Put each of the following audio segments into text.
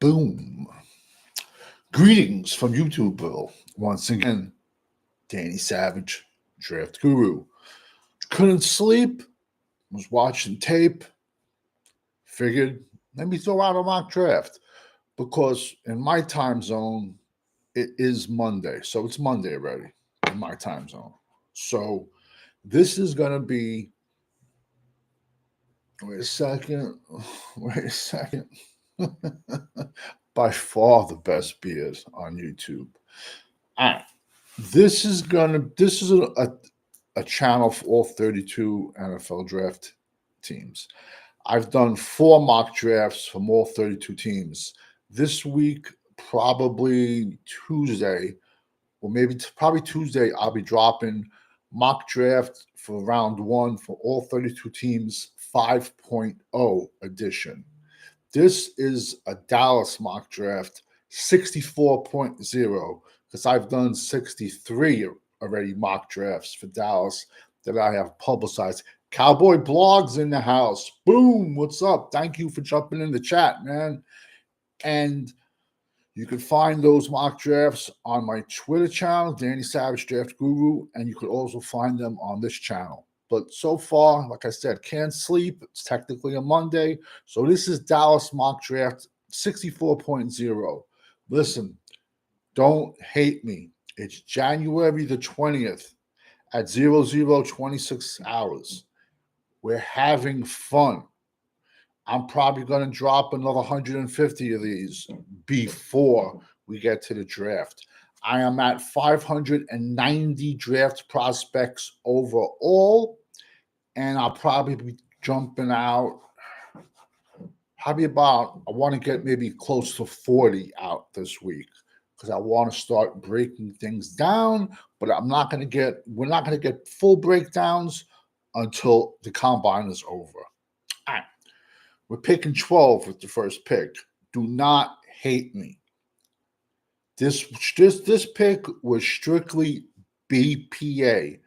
Boom. Greetings from YouTubeville. Once again, Danny Savage, Draft Guru. Couldn't sleep, was watching tape, figured let me throw out a mock draft because in my time zone, it is Monday. So it's Monday already in my time zone. So this is going to be, wait a second, by far the best beers on YouTube. All right. This is a channel for all 32 NFL draft teams. I've done 4 mock drafts from all 32 teams. This week, probably Tuesday, or probably Tuesday, I'll be dropping mock draft for round 1 for all 32 teams 5.0 edition. This is a Dallas mock draft 64.0 because I've done 63 already mock drafts for Dallas that I have publicized. Cowboy Blogs in the house. Boom. What's up? Thank you for jumping in the chat, man. And you can find those mock drafts on my Twitter channel, Danny Savage Draft Guru, and you could also find them on this channel. But so far, like I said, can't sleep. It's technically a Monday. So this is Dallas mock draft 64.0. Listen, don't hate me. It's January the 20th at 0026 hours. We're having fun. I'm probably going to drop another 150 of these before we get to the draft. I am at 590 draft prospects overall, and I'll probably be jumping out I want to get maybe close to 40 out this week because I want to start breaking things down, but we're not going to get full breakdowns until the combine is over. All right. We're picking 12 with the first pick. Do not hate me. This pick was strictly BPA,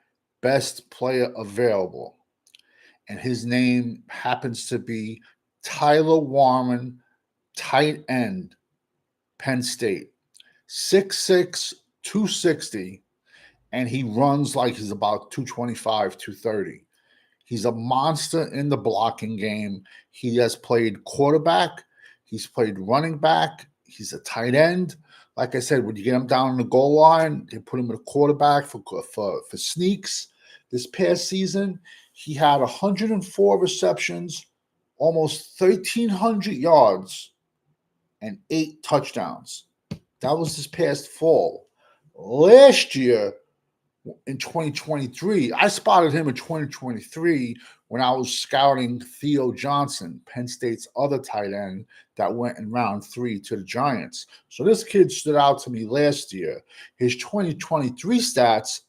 best player available. And his name happens to be Tyler Warren, tight end, Penn State. 6'6", 260, and he runs like he's about 225, 230. He's a monster in the blocking game. He has played quarterback. He's played running back. He's a tight end. Like I said, when you get him down on the goal line, they put him in a quarterback for sneaks. This past season, he had 104 receptions, almost 1,300 yards, and 8 touchdowns. That was this past fall. Last year, in 2023, I spotted him in 2023 when I was scouting Theo Johnson, Penn State's other tight end that went in round 3 to the Giants. So this kid stood out to me last year. His 2023 stats,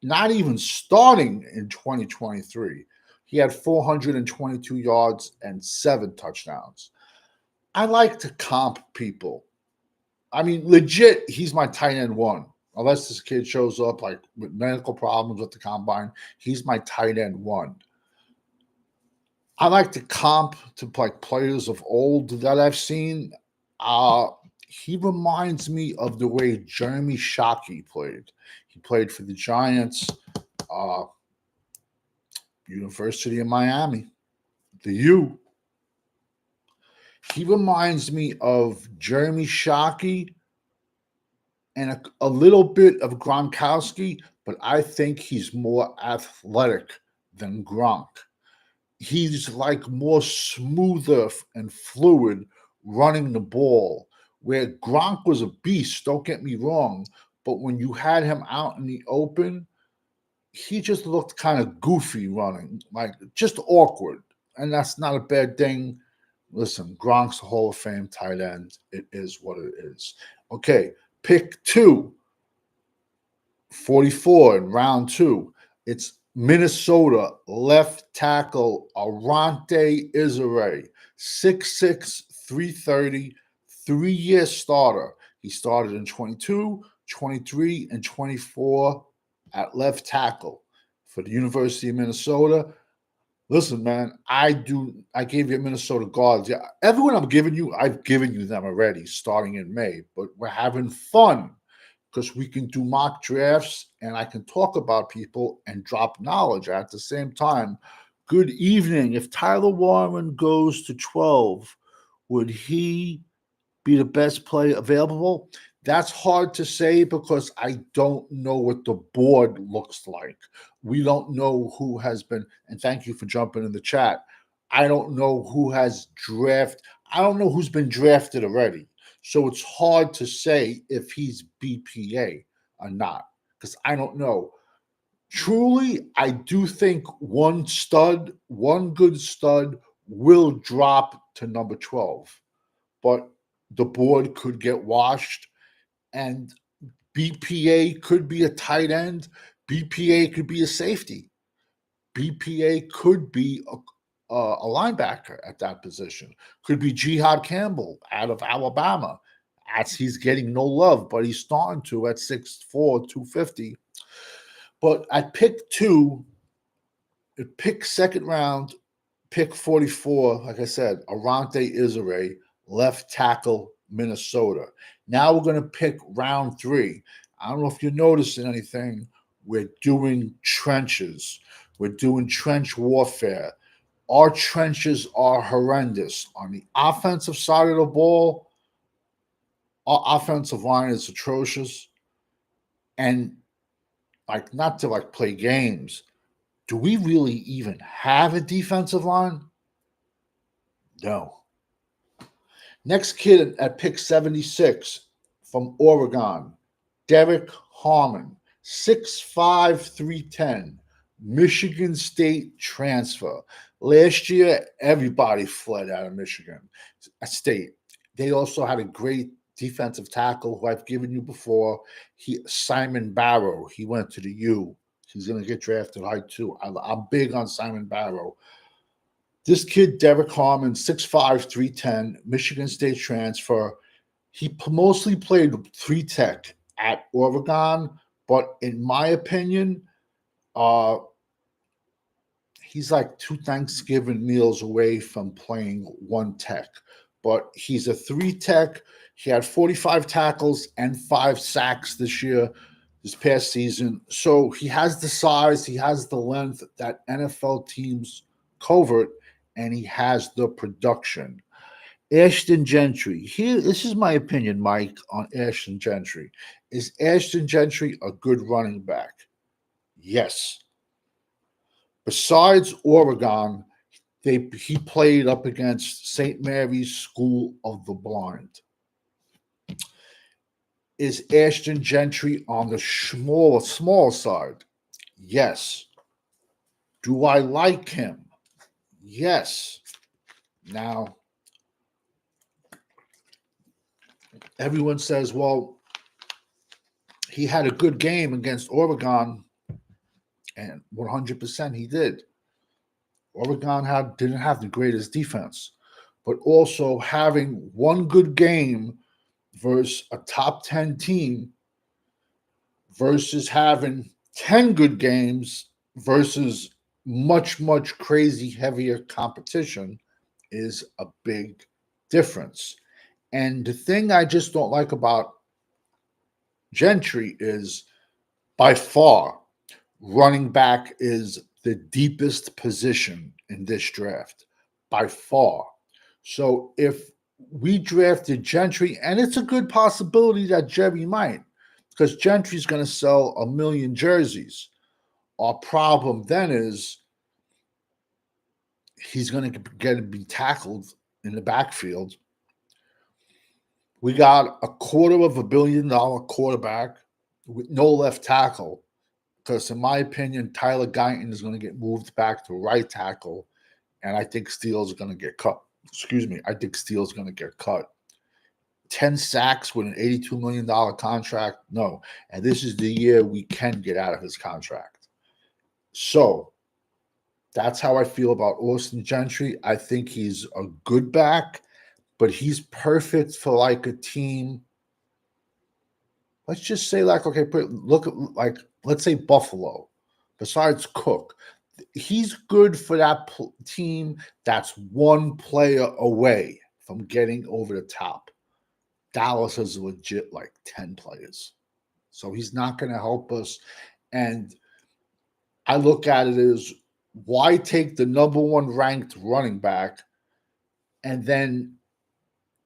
not even starting in 2023, he had 422 yards and 7 touchdowns. I like to comp people. I mean, legit, he's my tight end 1. Unless this kid shows up like with medical problems with the combine, he's my tight end 1. I like to comp to like players of old that I've seen. He reminds me of the way Jeremy Shockey played. He played for the Giants, University of Miami, the U. He reminds me of Jeremy Shockey and a little bit of Gronkowski, but I think he's more athletic than Gronk. He's like more smoother and fluid running the ball, where Gronk was a beast, don't get me wrong, but when you had him out in the open, he just looked kind of goofy running, like just awkward, and that's not a bad thing. Listen, Gronk's a Hall of Fame tight end. It is what it is. Okay, pick 2, 44 in round 2. It's Minnesota left tackle Arante Isere, 6'6", 330, 3-year starter. He started in 22, 23, and 24 at left tackle for the University of Minnesota. Listen, man, I gave you Minnesota Guards. Yeah, everyone I've given you them already starting in May, but we're having fun because we can do mock drafts and I can talk about people and drop knowledge at the same time. Good evening. If Tyler Warren goes to 12, would he be the best play available? That's hard to say because I don't know what the board looks like. We don't know who has been, and thank you for jumping in the chat. I don't know who has draft. I don't know who's been drafted already. So it's hard to say if he's BPA or not because I don't know. Truly, I do think one good stud will drop to number 12, but the board could get washed, and BPA could be a tight end. BPA could be a safety. BPA could be a linebacker at that position. Could be Jihad Campbell out of Alabama. As he's getting no love, but he's starting to at 6'4", 250. But at pick 2, pick second round, pick 44, like I said, Arante Isare, left tackle, Minnesota. Now we're going to pick round 3. I don't know if you're noticing anything. We're doing trenches. We're doing trench warfare. Our trenches are horrendous. On the offensive side of the ball, our offensive line is atrocious. And like not to like play games, do we really even have a defensive line? No. Next kid at pick 76 from Oregon, Derek Harmon, 6'5", 310, Michigan State transfer. Last year, everybody fled out of Michigan State. They also had a great defensive tackle who I've given you before. Simon Barrow. He went to the U. He's going to get drafted high too. I'm big on Simon Barrow. This kid, Derek Harmon, 6'5", 310, Michigan State transfer. He mostly played 3-tech at Oregon, but in my opinion, he's like 2 Thanksgiving meals away from playing 1-tech. But he's a 3-tech. He had 45 tackles and 5 sacks this past season. So he has the size, he has the length that NFL teams covert, and he has the production. Ashton Gentry. Here, this is my opinion, Mike, on Ashton Gentry. Is Ashton Gentry a good running back? Yes. Besides Oregon, he played up against St. Mary's School of the Blind. Is Ashton Gentry on the small side? Yes. Do I like him? Yes. Now, everyone says, well, he had a good game against Oregon, and 100% he did. Oregon didn't have the greatest defense, but also having one good game versus a top 10 team versus having 10 good games versus much, much crazy heavier competition is a big difference. And the thing I just don't like about Gentry is by far running back is the deepest position in this draft by far. So if we drafted Gentry, and it's a good possibility that Jerry might, because Gentry's going to sell 1 million jerseys. Our problem then is he's going to be tackled in the backfield. We got $250 million quarterback with no left tackle, because in my opinion, Tyler Guyton is going to get moved back to right tackle, and I think Steele's going to get cut. I think Steele's going to get cut. 10 sacks with an $82 million contract? No. And this is the year we can get out of his contract. So that's how I feel about Austin Gentry. I think he's a good back, but he's perfect for like a team. Let's just say let's say Buffalo, besides Cook. He's good for that team that's one player away from getting over the top. Dallas has legit like 10 players. So he's not going to help us. And I look at it as, why take the number one ranked running back and then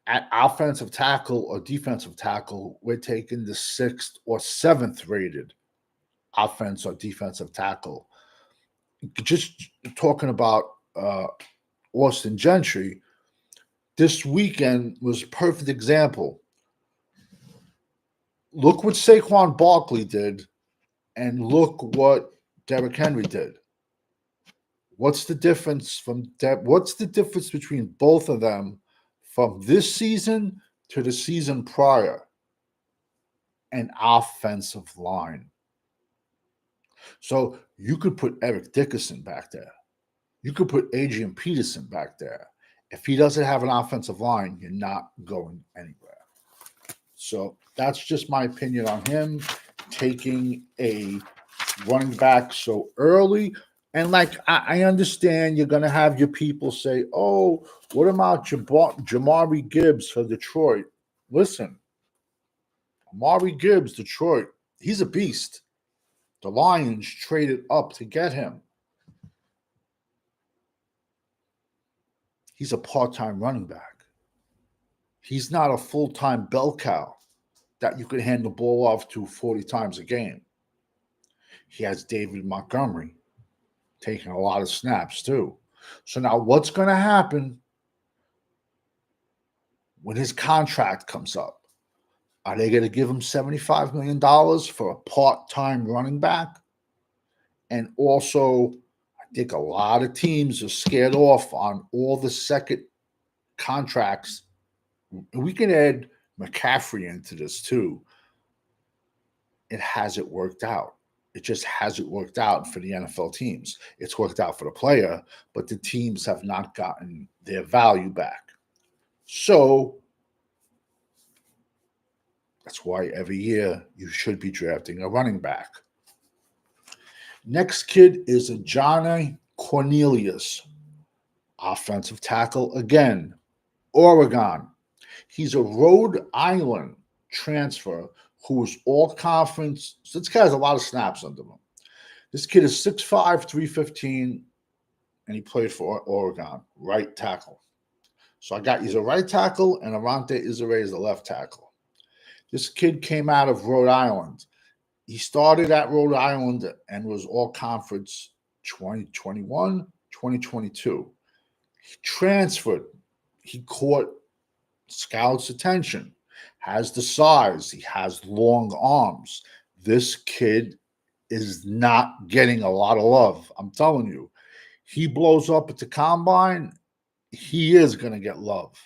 at offensive tackle or defensive tackle, we're taking the 6th or 7th rated offense or defensive tackle. Just talking about Austin Gentry, this weekend was a perfect example. Look what Saquon Barkley did, and look what Derrick Henry did. What's the difference what's the difference between both of them from this season to the season prior? An offensive line. So you could put Eric Dickerson back there. You could put Adrian Peterson back there. If he doesn't have an offensive line, you're not going anywhere. So that's just my opinion on him taking a running back so early. And like, I understand you're going to have your people say, oh, what about Jamari Gibbs for Detroit? Listen, Jamari Gibbs, Detroit, he's a beast. The Lions traded up to get him. He's a part-time running back. He's not a full-time bell cow that you could hand the ball off to 40 times a game. He has David Montgomery taking a lot of snaps too. So now what's going to happen when his contract comes up? Are they going to give him $75 million for a part-time running back? And also, I think a lot of teams are scared off on all the second contracts. We can add McCaffrey into this too. It hasn't worked out. It just hasn't worked out for the NFL teams. It's worked out for the player, but the teams have not gotten their value back. So that's why every year you should be drafting a running back. Next kid is Johnny Cornelius, offensive tackle again, Oregon. He's a Rhode Island transfer who was all conference. So this guy has a lot of snaps under him. This kid is 6'5", 315, and he played for Oregon, right tackle. So he's a right tackle, and Arante Isare is a left tackle. This kid came out of Rhode Island. He started at Rhode Island and was all conference 2021, 2022. He transferred. He caught scouts' attention, has the size, he has long arms. This kid is not getting a lot of love. I'm telling you, he blows up at the combine, he is going to get love.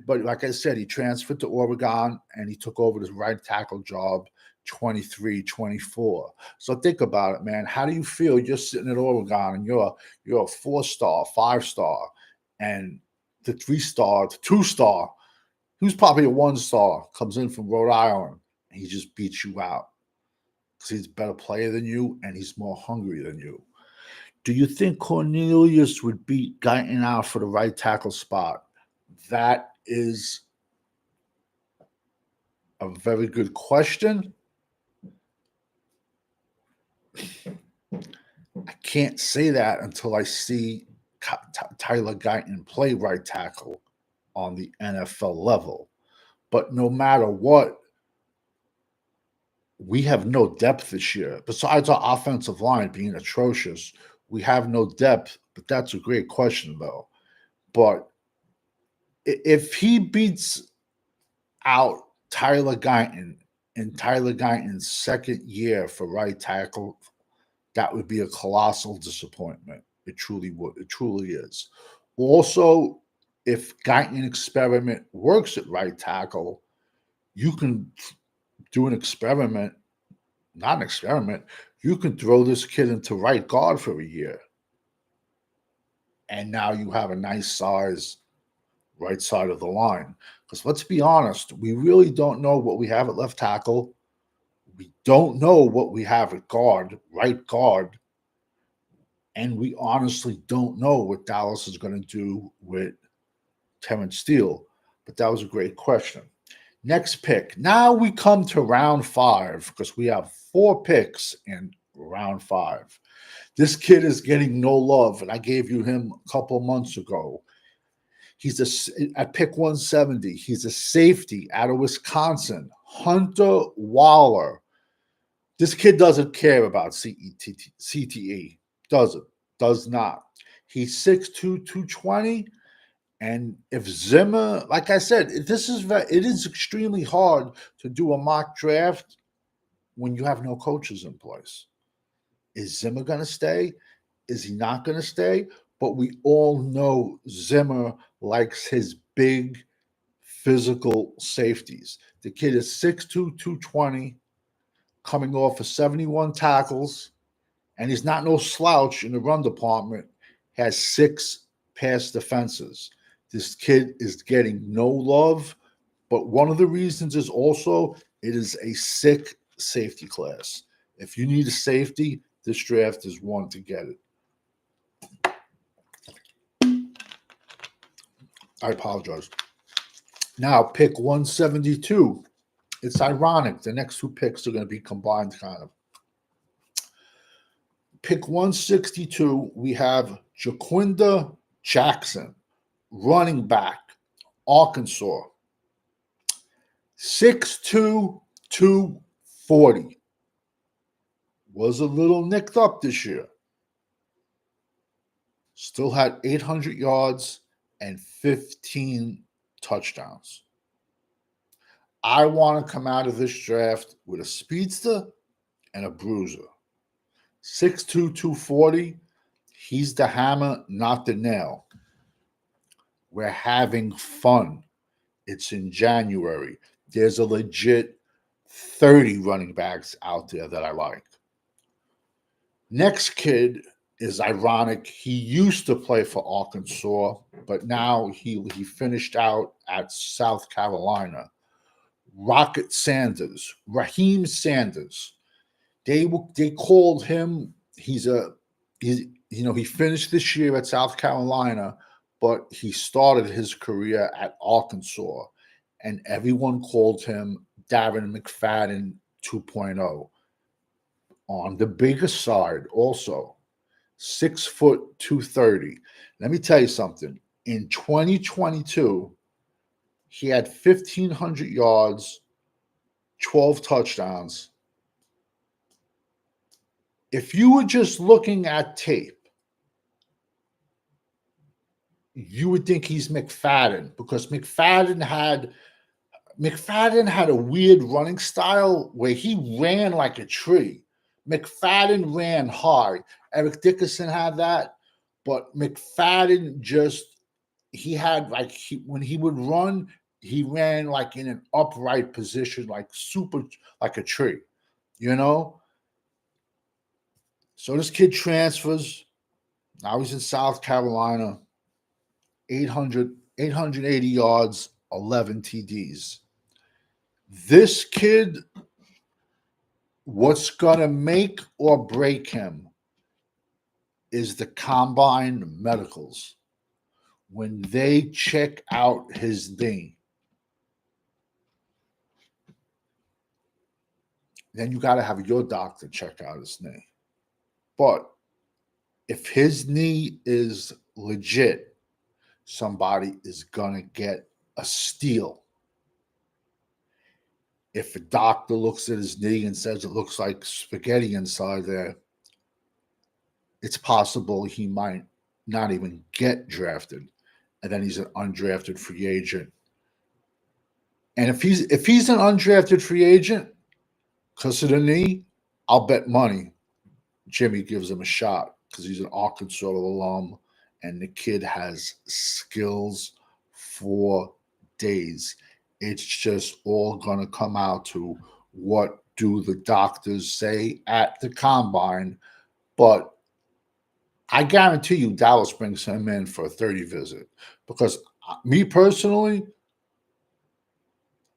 But like I said, he transferred to Oregon and he took over the right tackle job 23, 24. So think about it, man. How do you feel? You're sitting at Oregon and you're a 4-star, 5-star, and the 3-star, the 2-star, who's probably a 1-star, comes in from Rhode Island and he just beats you out because he's a better player than you and he's more hungry than you. Do you think Cornelius would beat Guyton out for the right tackle spot? That is a very good question. I can't say that until I see Tyler Guyton play right tackle on the NFL level. But no matter what, we have no depth this year. Besides our offensive line being atrocious, we have no depth. But that's a great question, though. But if he beats out Tyler Guyton in Tyler Guyton's second year for right tackle, that would be a colossal disappointment. It truly would. It truly is. Also, if Guyton experiment works at right tackle, you can do an experiment, not an experiment, you can throw this kid into right guard for a year. And now you have a nice size right side of the line. Because let's be honest, we really don't know what we have at left tackle. We don't know what we have at guard, right guard. And we honestly don't know what Dallas is going to do with Terrence Steele. But that was a great question. Next pick. Now we come to round 5 because we have 4 picks in round 5. This kid is getting no love, and I gave you him a couple months ago. He's at pick 170. He's a safety out of Wisconsin, Hunter Waller. This kid doesn't care about CTE. Does not. He's 6'2", 220. And if Zimmer, like I said, it is extremely hard to do a mock draft when you have no coaches in place. Is Zimmer going to stay? Is he not going to stay? But we all know Zimmer likes his big physical safeties. The kid is 6'2", 220, coming off of 71 tackles, and he's not no slouch in the run department. Has 6 pass defenses. This kid is getting no love, but one of the reasons is also it is a sick safety class. If you need a safety, this draft is one to get it. I apologize. Now, pick 172. It's ironic. The next 2 picks are going to be combined, kind of. Pick 162, we have Jaquinda Jackson, running back, Arkansas. 6'2", 240. Was a little nicked up this year. Still had 800 yards and 15 touchdowns. I want to come out of this draft with a speedster and a bruiser. 6'2", 240. He's the hammer, not the nail. We're having fun. It's in January. There's a legit 30 running backs out there that I like. Next kid is ironic. He used to play for Arkansas, but now he finished out at South Carolina. Raheem Sanders. They called him. He finished this year at South Carolina, but he started his career at Arkansas, and everyone called him Darren McFadden 2.0. On the bigger side, also 6 foot 230. Let me tell you something. In 2022, he had 1,500 yards, 12 touchdowns. If you were just looking at tape, you would think he's McFadden because McFadden had a weird running style where he ran like a tree. McFadden ran hard. Eric Dickerson had that, but McFadden when he would run, he ran like in an upright position, like a tree, So this kid transfers. Now he's in South Carolina. 880 yards, 11 TDs. This kid, what's going to make or break him is the combine medicals. When they check out his knee, then you got to have your doctor check out his knee. But if his knee is legit, somebody is going to get a steal. If a doctor looks at his knee and says it looks like spaghetti inside there, it's possible he might not even get drafted, and then he's an undrafted free agent. And if he's an undrafted free agent because of the knee, I'll bet money Jimmy gives him a shot because he's an Arkansas alum, and the kid has skills for days. It's just all going to come out to what do the doctors say at the combine. But I guarantee you Dallas brings him in for a 30 visit because me personally,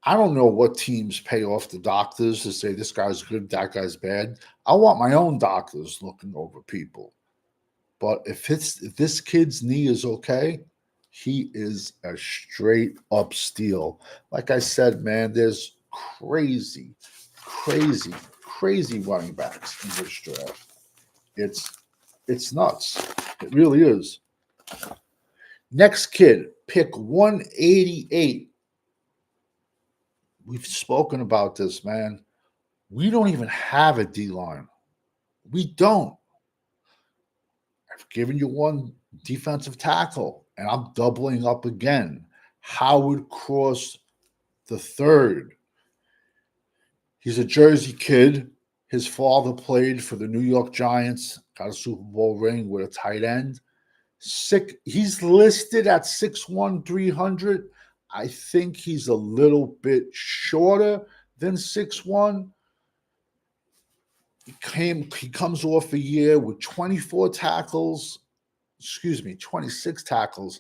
I don't know what teams pay off the doctors to say this guy's good, that guy's bad. I want my own doctors looking over people. But if this kid's knee is okay, he is a straight up steal. Like I said, man, there's crazy running backs in this draft. It's it's nuts. It really is. Next kid, pick 188. We've spoken about this, man. We don't even have a D line. We don't. I've given you one defensive tackle, and I'm doubling up again. Howard Cross the third. He's a Jersey kid. His father played for the New York Giants, got a Super Bowl ring with a tight end. He's listed at 6'1", 300. I think he's a little bit shorter than 6'1". He comes off a year with 26 tackles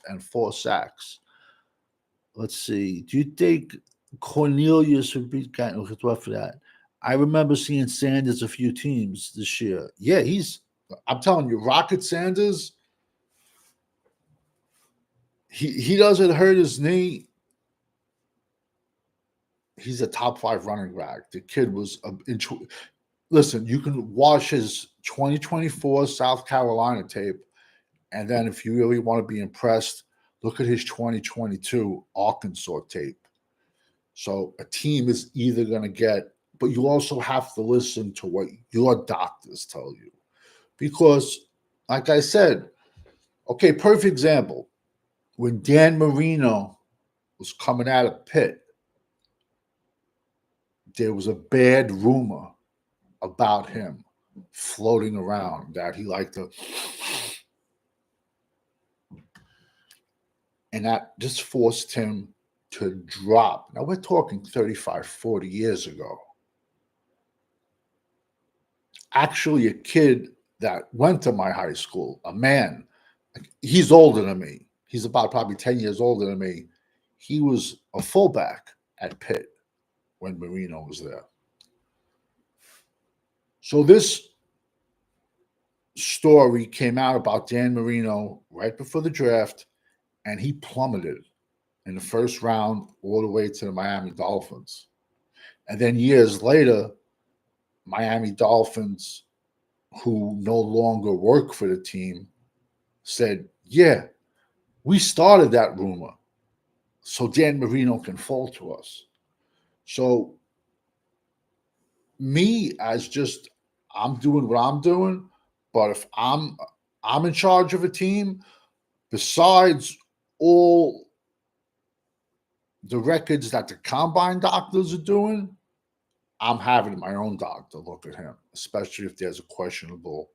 and 4 sacks. Let's see. Do you think Cornelius would be kind of what for that? I remember seeing Sanders a few teams this year. Yeah, I'm telling you, Rocket Sanders, he doesn't hurt his knee. He's a top 5 running back. The kid was listen, you can watch his 2024 South Carolina tape, and then if you really want to be impressed, look at his 2022 Arkansas tape. So a team is either going to get, but you also have to listen to what your doctors tell you. Because, like I said, okay, perfect example. When Dan Marino was coming out of Pitt, there was a bad rumor about him floating around that he liked to, and that just forced him to drop. Now we're talking 35, 40 years ago. Actually, a kid that went to my high school, a man, he's older than me. He's about probably 10 years older than me. He was a fullback at Pitt when Marino was there. So this story came out about Dan Marino right before the draft, and he plummeted in the first round all the way to the Miami Dolphins. And then years later, Miami Dolphins, who no longer work for the team, said, yeah, we started that rumor so Dan Marino can fall to us. So me as just, I'm doing what I'm doing, but if I'm in charge of a team, besides all the records that the combine doctors are doing, I'm having my own doctor look at him, especially if there's a questionable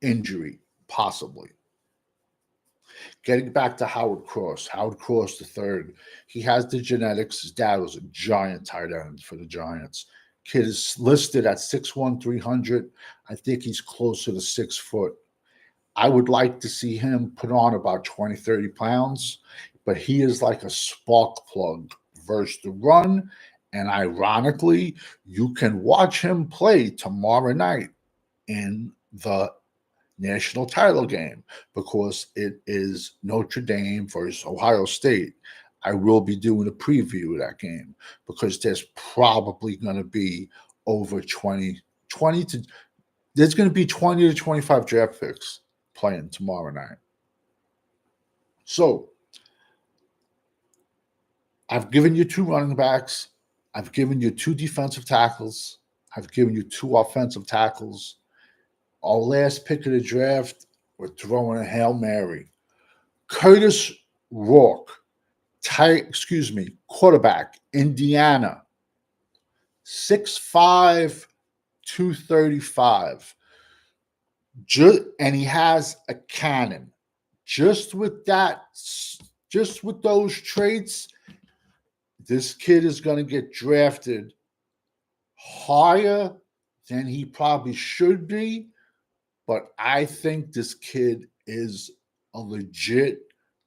injury, possibly. Getting back to Howard Cross the third, he has the genetics. His dad was a giant tight end for the Giants. Kid is listed at 6'1", 300. I think he's closer to 6 foot. I would like to see him put on about 20, 30 pounds, but he is like a spark plug versus the run. And ironically, you can watch him play tomorrow night in the national title game because it is Notre Dame versus Ohio State. I will be doing a preview of that game because there's probably going to be over 20 to, there's going to be 20 to 25 draft picks playing tomorrow night. So I've given you 2 running backs. I've given you 2 defensive tackles. I've given you 2 offensive tackles. Our last pick of the draft, we're throwing a Hail Mary. Curtis Rourke, quarterback, Indiana, 6'5", 235. And he has a cannon. Just with those traits, this kid is going to get drafted higher than he probably should be. But I think this kid is a legit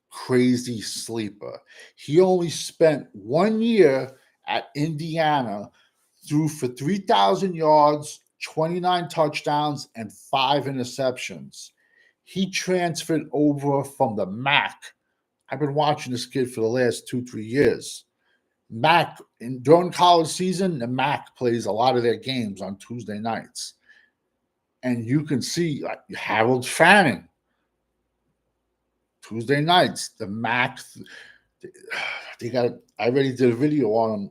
crazy sleeper. He only spent 1 year at Indiana, threw for 3,000 yards 29 touchdowns, and 5 interceptions. He transferred over from the MAC. I've been watching this kid for the last 2-3 years. MAC, during college season, the MAC plays a lot of their games on Tuesday nights. And you can see Harold Fanning, Tuesday nights, the MAC. I already did a video on him.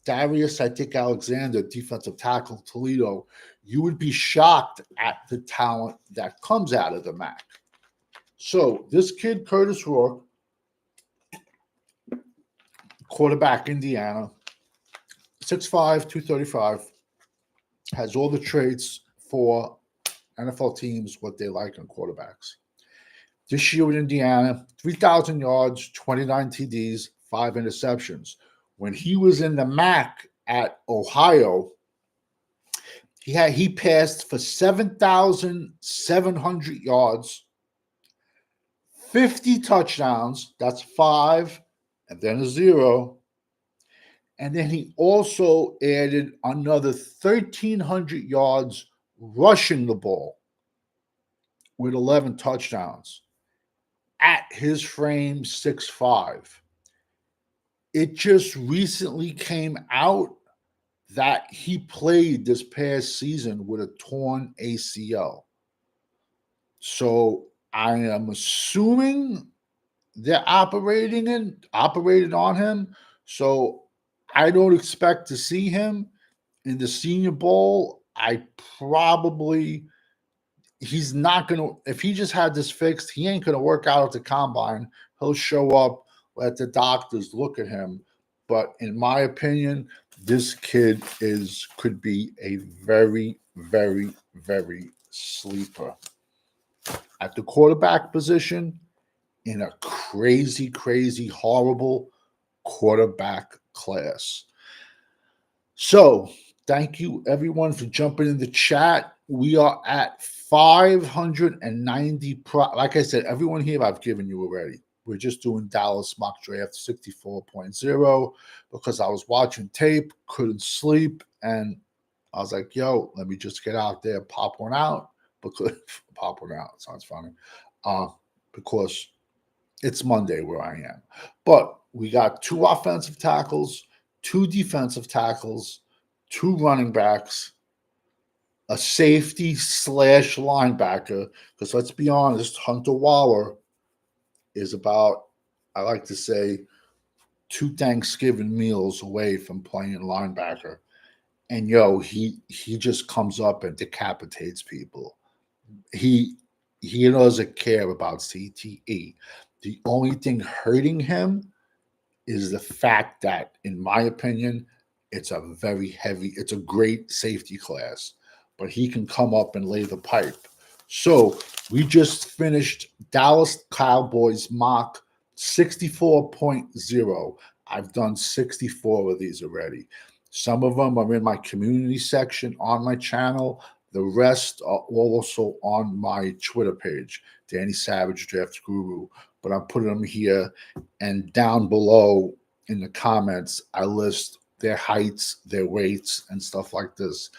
Darius, I think Alexander, defensive tackle, Toledo. You would be shocked at the talent that comes out of the MAC. So this kid, Curtis Rourke, quarterback, Indiana, 6'5", 235, has all the traits for NFL teams, what they like in quarterbacks. This year with Indiana, 3,000 yards, 29 TDs, 5 interceptions. When he was in the MAC at Ohio, he passed for 7,700 yards, 50 touchdowns, that's 5, and then a 0. And then he also added another 1,300 yards rushing the ball with 11 touchdowns at his frame 6'5". It just recently came out that he played this past season with a torn ACL. So I am assuming they're operated on him. So I don't expect to see him in the Senior Bowl. He's not going to, if he just had this fixed, he ain't going to work out at the combine. He'll show up, let the doctors look at him. But in my opinion, this kid could be a very, very, very sleeper at the quarterback position in a crazy, crazy, horrible quarterback class. So thank you, everyone, for jumping in the chat. We are at 590. Like I said, everyone here I've given you already. We're just doing Dallas mock draft 64.0 because I was watching tape, couldn't sleep, and I was like, yo, let me just get out there, pop one out. Pop one out sounds funny. Because it's Monday where I am. But we got 2 offensive tackles, 2 defensive tackles, 2 running backs, a safety / linebacker. Because let's be honest, Hunter Waller is about, I like to say, 2 Thanksgiving meals away from playing linebacker. And he just comes up and decapitates people. He doesn't care about CTE. The only thing hurting him is the fact that, in my opinion, it's a great safety class, but he can come up and lay the pipe. So we just finished Dallas Cowboys mock 64.0. I've done 64 of these already. Some of them are in my community section on my channel. The rest are also on my Twitter page, Danny Savage Draft Guru. But I'm putting them here, and down below in the comments, I list their heights, their weights, and stuff like this.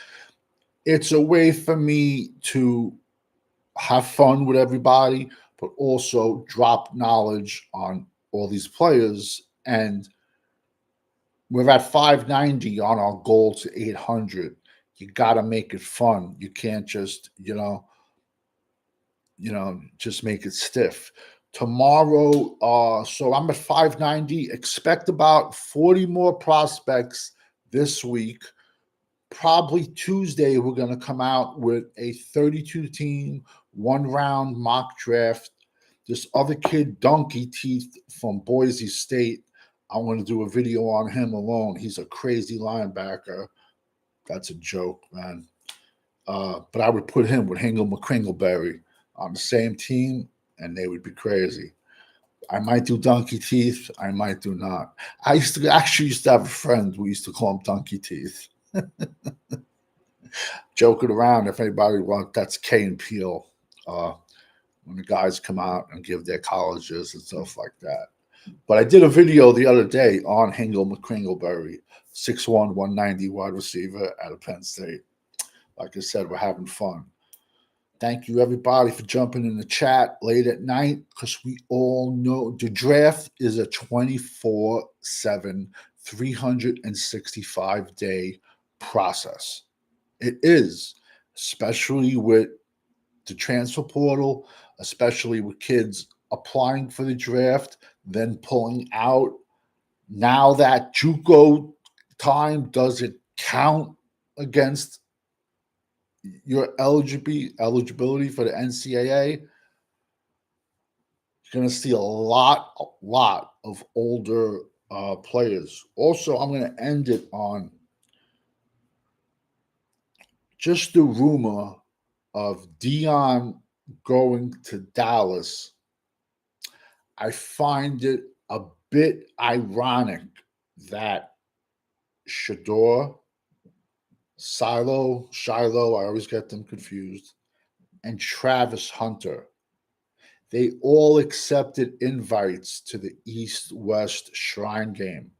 It's a way for me to have fun with everybody, but also drop knowledge on all these players. And we're at 590 on our goal to 800. You got to make it fun. You can't just, just make it stiff. Tomorrow, so I'm at 590. Expect about 40 more prospects this week. Probably Tuesday, we're going to come out with a 32-team, 1-round mock draft. This other kid, Donkey Teeth from Boise State, I want to do a video on him alone. He's a crazy linebacker. That's a joke, man. But I would put him with Hingle McCringleberry on the same team, and they would be crazy. I might do Donkey Teeth. I might do not. I used to have a friend who used to call him Donkey Teeth. Joking around, if anybody wants, that's Key and Peele. When the guys come out and give their colleges and stuff like that. But I did a video the other day on Hingle McCringleberry, 6'1", 190 wide receiver out of Penn State. Like I said, we're having fun. Thank you, everybody, for jumping in the chat late at night, because we all know the draft is a 24/7, 365-day process. It is, especially with the transfer portal, especially with kids applying for the draft, then pulling out. Now that JUCO time doesn't count against your eligibility for the NCAA. You're going to see a lot of older players. Also, I'm going to end it on just the rumor of Dion going to Dallas. I find it a bit ironic that Shiloh, I always get them confused, and Travis Hunter, they all accepted invites to the East-West Shrine Game,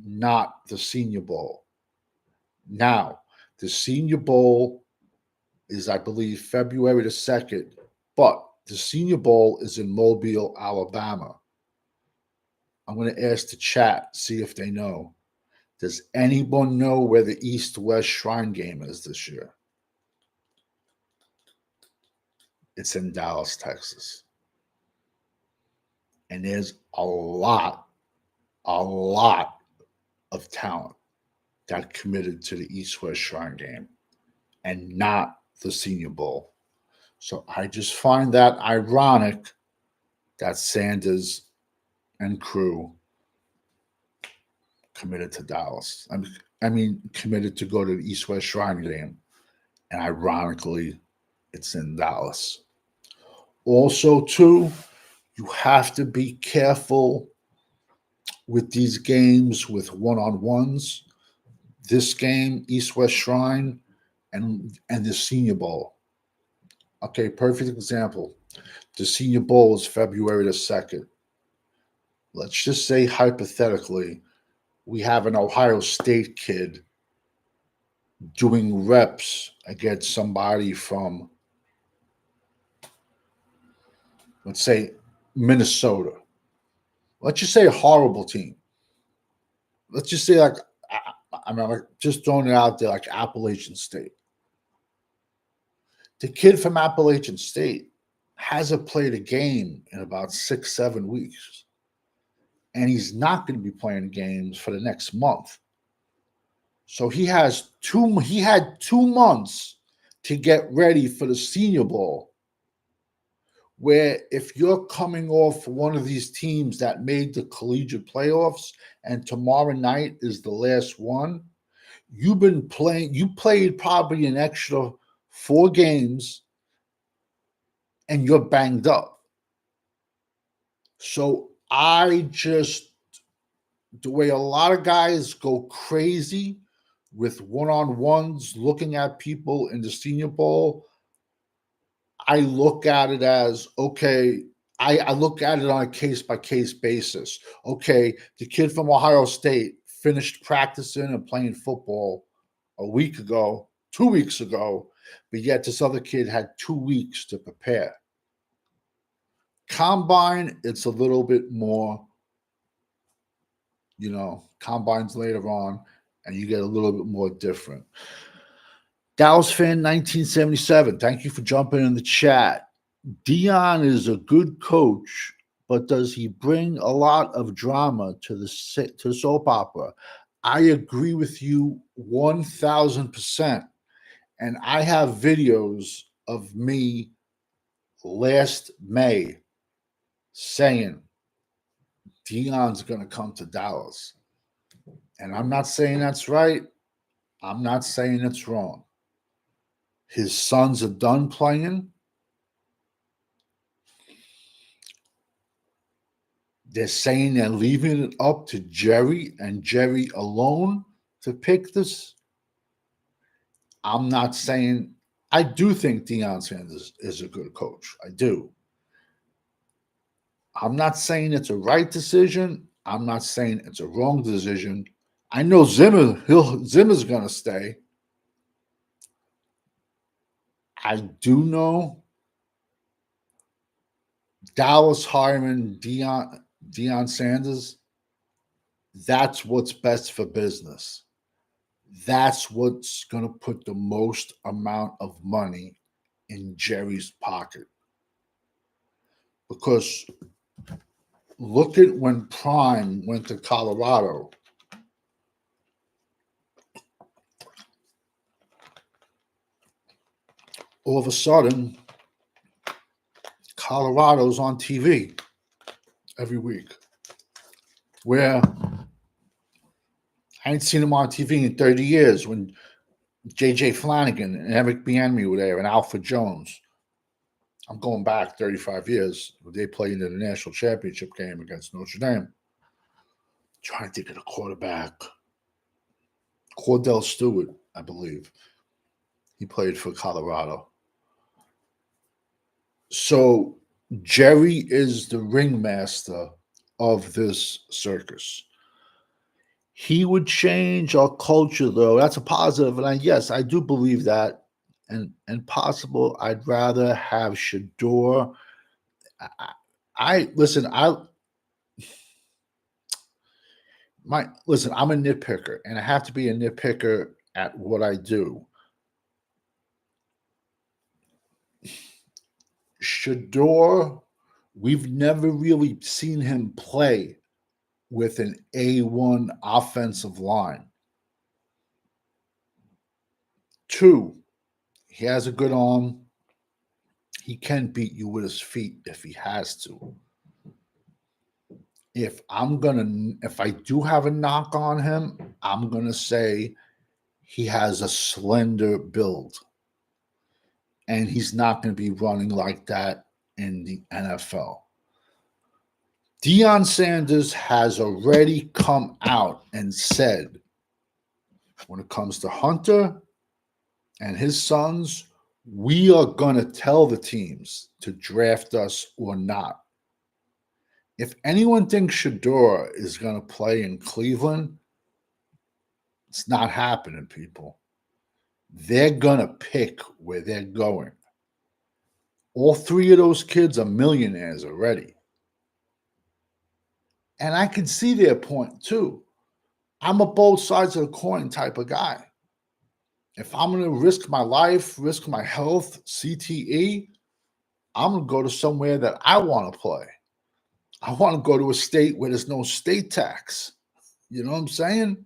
not the Senior Bowl. Now, the Senior Bowl is, I believe, February the 2nd, but the Senior Bowl is in Mobile, Alabama. I'm going to ask the chat, see if they know. Does anyone know where the East-West Shrine Game is this year? It's in Dallas, Texas. And there's a lot of talent that committed to the East-West Shrine Game and not the Senior Bowl. So I just find that ironic that Sanders and crew committed to Dallas. I mean, committed to go to the East-West Shrine Game. And ironically, it's in Dallas. Also, too, you have to be careful with these games with one-on-ones. This game, East-West Shrine, and the Senior Bowl. Okay, perfect example. The Senior Bowl is February the 2nd. Let's just say, hypothetically, we have an Ohio State kid doing reps against somebody from, let's say, Minnesota. Let's just say a horrible team. Let's just say, like, I'm just throwing it out there, like Appalachian State. The kid from Appalachian State hasn't played a game in about 6-7 weeks. And he's not going to be playing games for the next month. So he had 2 months to get ready for the Senior Bowl, where if you're coming off one of these teams that made the collegiate playoffs and tomorrow night is the last one, you played probably an extra 4 games and you're banged up. So the way a lot of guys go crazy with one-on-ones, looking at people in the Senior Bowl, I look at it as, okay, I look at it on a case-by-case basis. Okay, the kid from Ohio State finished practicing and playing football a week ago, 2 weeks ago, but yet this other kid had 2 weeks to prepare. Combine, it's a little bit more, combines later on, and you get a little bit more different. Dallas fan 1977, thank you for jumping in the chat. Dion is a good coach, but does he bring a lot of drama to the soap opera? I agree with you 1,000%. And I have videos of me last May saying Dion's going to come to Dallas. And I'm not saying that's right. I'm not saying it's wrong. His sons are done playing. They're saying they're leaving it up to Jerry and Jerry alone to pick this. I'm not saying, I do think Deion Sanders is a good coach. I do. I'm not saying it's a right decision. I'm not saying it's a wrong decision. I know Zimmer's going to stay. I do know Dallas hiring Deion Sanders, that's what's best for business. That's what's going to put the most amount of money in Jerry's pocket. Because look at when Prime went to Colorado. All of a sudden, Colorado's on TV every week. Where I ain't seen him on TV in 30 years when J.J. Flanagan and Eric Bieniemy were there and Alfred Jones. I'm going back 35 years. They played in the national championship game against Notre Dame. Trying to get a quarterback. Cordell Stewart, I believe. He played for Colorado. So Jerry is the ringmaster of this circus. He would change our culture, though. That's a positive, and yes, I do believe that. And possible, I'd rather have Shador. Listen. I'm a nitpicker, and I have to be a nitpicker at what I do. Shador, we've never really seen him play with an A1 offensive line. 2, he has a good arm. He can beat you with his feet if he has to. If I do have a knock on him, I'm gonna say he has a slender build. And he's not going to be running like that in the NFL. Deion Sanders has already come out and said, when it comes to Hunter and his sons, we are going to tell the teams to draft us or not. If anyone thinks Shador is going to play in Cleveland, it's not happening, people. They're going to pick where they're going. All 3 of those kids are millionaires already. And I can see their point too. I'm a both sides of the coin type of guy. If I'm going to risk my life, risk my health, CTE, I'm going to go to somewhere that I want to play. I want to go to a state where there's no state tax. You know what I'm saying?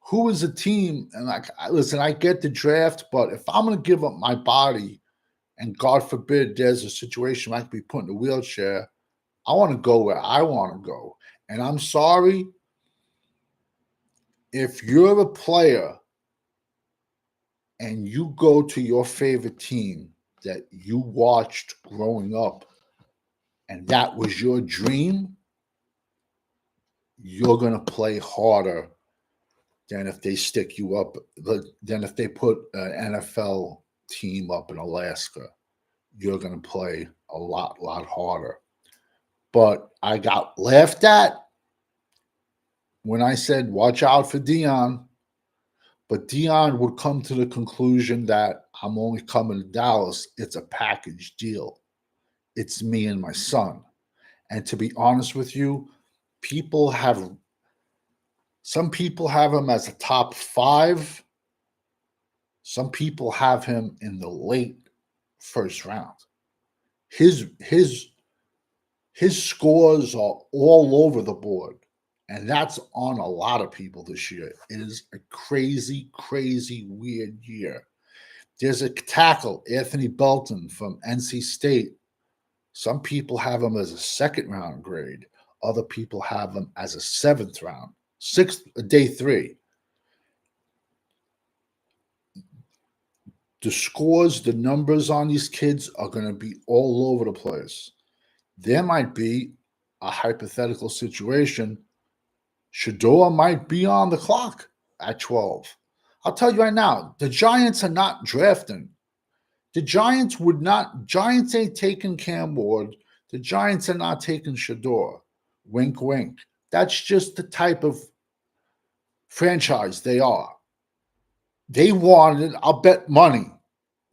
Who is a team? And listen, I get the draft, but if I'm going to give up my body and God forbid there's a situation where I could be put in a wheelchair, I want to go where I want to go. And I'm sorry, if you're a player and you go to your favorite team that you watched growing up and that was your dream, you're going to play harder than if they stick you up, than if they put an NFL team up in Alaska. You're going to play a lot harder. But I got laughed at when I said, watch out for Deion. But Deion would come to the conclusion that I'm only coming to Dallas. It's a package deal. It's me and my son. And to be honest with you, some people have him as a top 5. Some people have him in the late first round. His scores are all over the board. And that's on a lot of people this year. It is a crazy, weird year. There's a tackle, Anthony Belton from NC State. Some people have him as a 2nd round grade. Other people have him as a 7th round, day 3. The scores, the numbers on these kids are going to be all over the place. There might be a hypothetical situation. Shador might be on the clock at 12. I'll tell you right now, the Giants are not drafting. The Giants ain't taking Cam Ward. The Giants are not taking Shador. Wink, wink. That's just the type of franchise they are. They wanted, I'll bet money,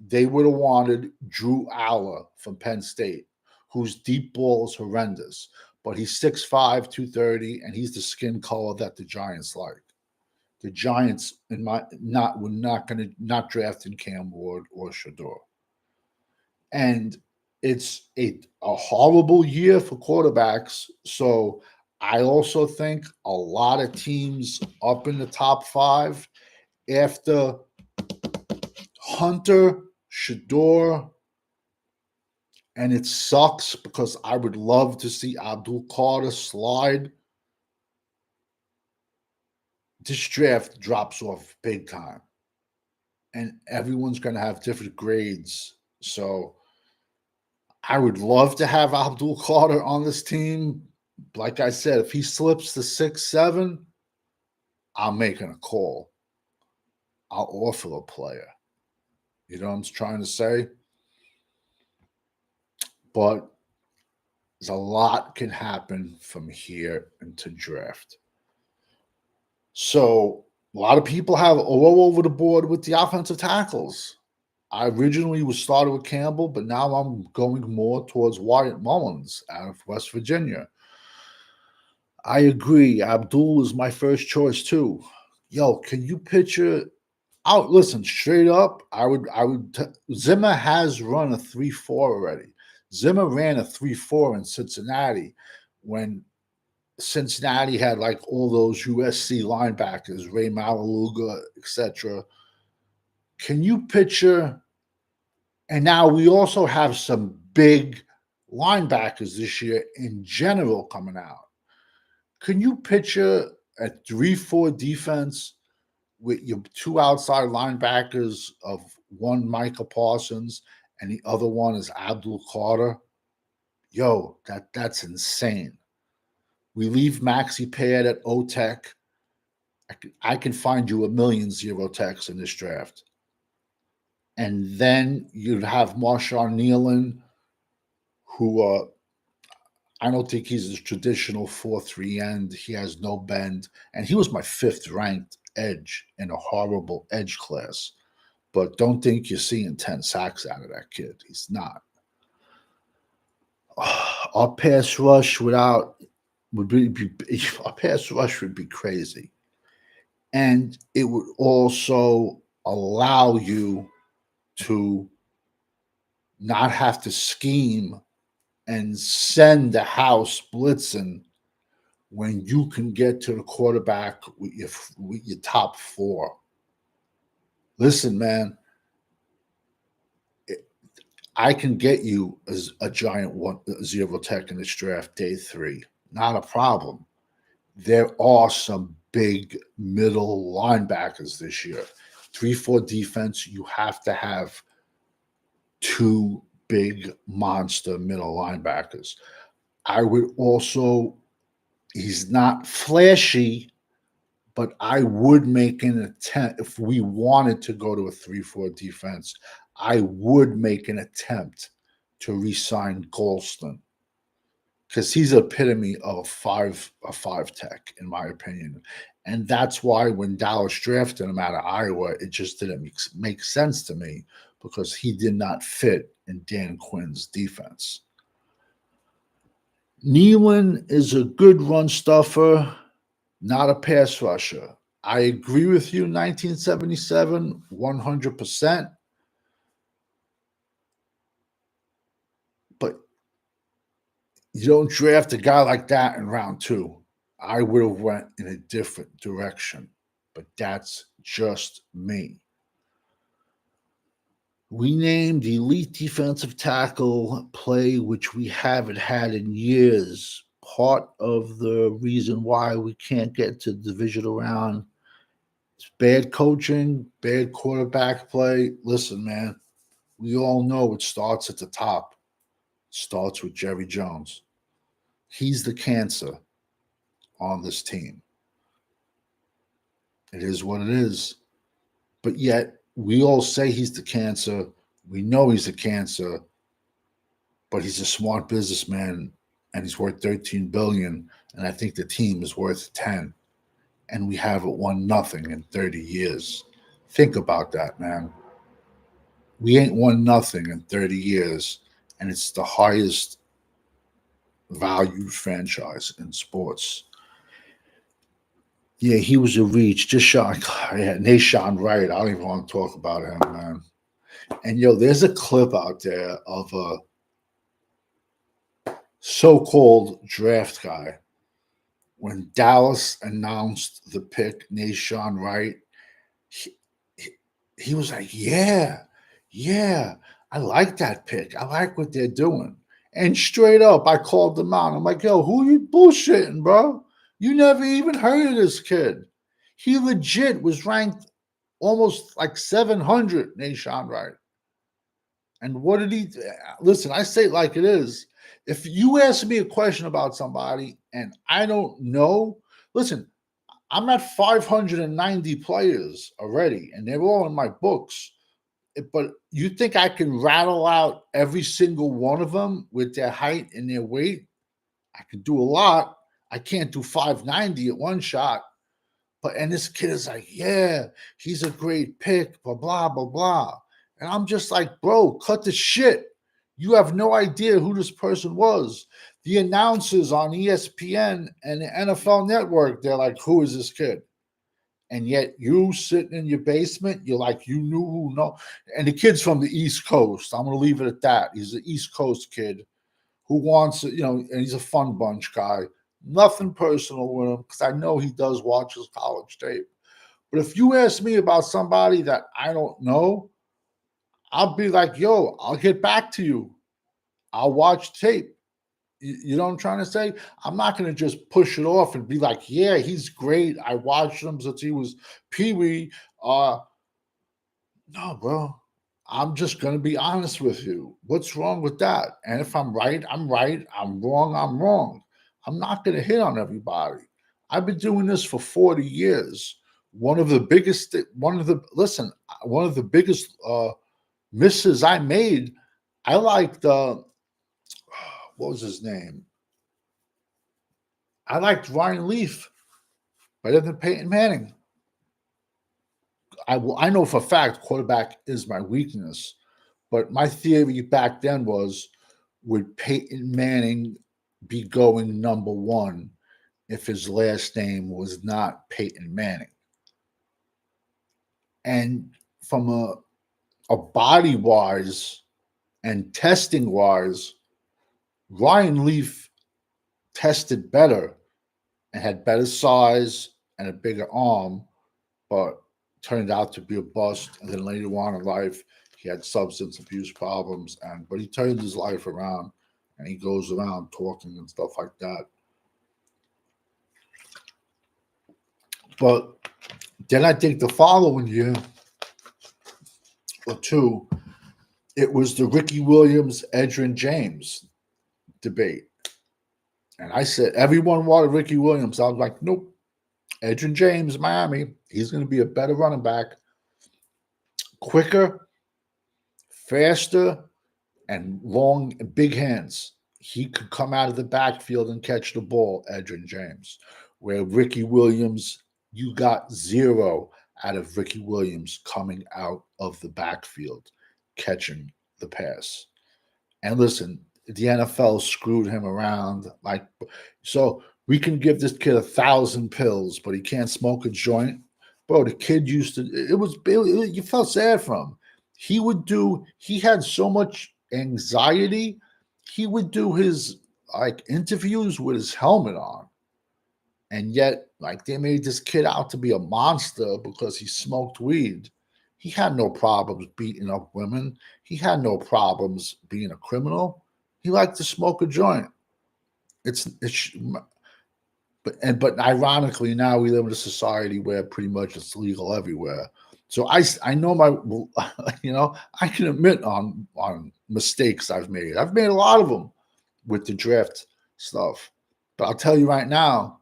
they would have wanted Drew Aller from Penn State, whose deep ball is horrendous, but he's 6'5", 230, and he's the skin color that the Giants like. The Giants, were not going to not drafting Cam Ward or Shador, and it's a horrible year for quarterbacks. So I also think a lot of teams up in the top 5 after Hunter, Shador, and it sucks because I would love to see Abdul Carter slide. This draft drops off big time, and everyone's going to have different grades. So I would love to have Abdul Carter on this team. Like I said, if he slips to 6'7", I'm making a call. I'll offer a player. You know what I'm trying to say? But there's a lot can happen from here into draft. So a lot of people have all over the board with the offensive tackles. I originally was started with Campbell, but now I'm going more towards Wyatt Mullins out of West Virginia. I agree. Abdul is my first choice too. Yo, can you picture? Out, listen, straight up, Zimmer has run a 3-4 already. Zimmer ran a 3-4 in Cincinnati when Cincinnati had like all those USC linebackers, Ray Malaluga, etc. Can you picture? And now we also have some big linebackers this year in general coming out. Can you picture a 3-4 defense with your 2 outside linebackers of one Micah Parsons and the other one is Abdul Carter? Yo, that's insane. We leave Maxi Pad at O-Tech. I can find you a million zero techs in this draft. And then you'd have Marshawn Nealon, who I don't think he's a traditional 4-3 end. He has no bend. And he was my 5th ranked edge in a horrible edge class. But don't think you're seeing 10 sacks out of that kid. He's not. Our pass rush would be crazy. And it would also allow you to not have to scheme and send the house blitzing when you can get to the quarterback with your top 4. Listen, man, I can get you as a giant 1-0 tech in this draft day 3. Not a problem. There are some big middle linebackers this year. 3-4 defense, you have to have 2 big monster middle linebackers. I would also, he's not flashy, but I would make an attempt if we wanted to go to a 3-4 defense. I would make an attempt to re-sign Golston because he's an epitome of a five tech, in my opinion. And that's why when Dallas drafted him out of Iowa, it just didn't make sense to me because he did not fit in Dan Quinn's defense. Nealon is a good run stuffer, not a pass rusher. I agree with you, 1977, 100%. But you don't draft a guy like that in round 2. I would have went in a different direction, but that's just me. We named elite defensive tackle play, which we haven't had in years. Part of the reason why we can't get to the divisional round is bad coaching, bad quarterback play. Listen, man, we all know it starts at the top. It starts with Jerry Jones. He's the cancer on this team. It is what it is. But yet, we all say he's the cancer. We know he's a cancer, but he's a smart businessman, and he's worth $13 billion, and I think the team is worth 10, and we haven't won nothing in 30 years. Think about that, man. We ain't won nothing in 30 years, and it's the highest valued franchise in sports. Yeah, he was a reach. Just Sean, yeah, Nashawn Wright. I don't even want to talk about him, man. And there's a clip out there of a so-called draft guy when Dallas announced the pick, Nashawn Wright. He, he, he was like, yeah, I like that pick. I like what they're doing. And straight up, I called them out. I'm like, yo, who you bullshitting, bro? You never even heard of this kid. He legit was ranked almost like 700, Nashawn Wright. And what did he listen? I say it like it is. If you ask me a question about somebody and I don't know, listen, I'm at 590 players already, and they're all in my books. But you think I can rattle out every single one of them with their height and their weight? I can do a lot. I can't do 590 at one shot. And this kid is like, yeah, he's a great pick, blah, blah, blah, blah. And I'm just like, bro, cut the shit. You have no idea who this person was. The announcers on ESPN and the NFL Network, they're like, who is this kid? And yet you sitting in your basement, you're like, you knew who no. And the kid's from the East Coast. I'm going to leave it at that. He's an East Coast kid who wants, and he's a fun bunch guy. Nothing personal with him because I know he does watch his college tape. But if you ask me about somebody that I don't know, I'll be like, yo, I'll get back to you. I'll watch tape. You know what I'm trying to say? I'm not going to just push it off and be like, yeah, he's great. I watched him since he was Pee-wee. No, bro. I'm just going to be honest with you. What's wrong with that? And if I'm right, I'm right. I'm wrong, I'm wrong. I'm not going to hit on everybody. I've been doing this for 40 years. One of the biggest misses I made, I liked, what was his name? I liked Ryan Leaf better than Peyton Manning. I know for a fact quarterback is my weakness, but my theory back then was, would Peyton Manning be going number one if his last name was not Peyton Manning? And from a body wise and testing wise, Ryan Leaf tested better and had better size and a bigger arm, but turned out to be a bust. And then later on in life, he had substance abuse problems, but he turned his life around, and he goes around talking and stuff like that. But then I think the following year or two, it was the Ricky Williams, Edgerrin James debate. And I said, everyone wanted Ricky Williams. I was like, nope. Edgerrin James, Miami, he's going to be a better running back, quicker, faster, and long, big hands. He could come out of the backfield and catch the ball, Edgerrin James. Where Ricky Williams, you got zero out of Ricky Williams coming out of the backfield, catching the pass. And listen, the NFL screwed him around. So we can give this kid 1,000 pills, but he can't smoke a joint. Bro, the kid used to, you felt sad for him. He had so much anxiety, he would do his interviews with his helmet on. And yet, they made this kid out to be a monster because he smoked weed. He had no problems beating up women. He had no problems being a criminal. He liked to smoke a joint. But ironically, now we live in a society where pretty much it's legal everywhere. So I know I can admit on mistakes I've made. I've made a lot of them with the draft stuff. But I'll tell you right now,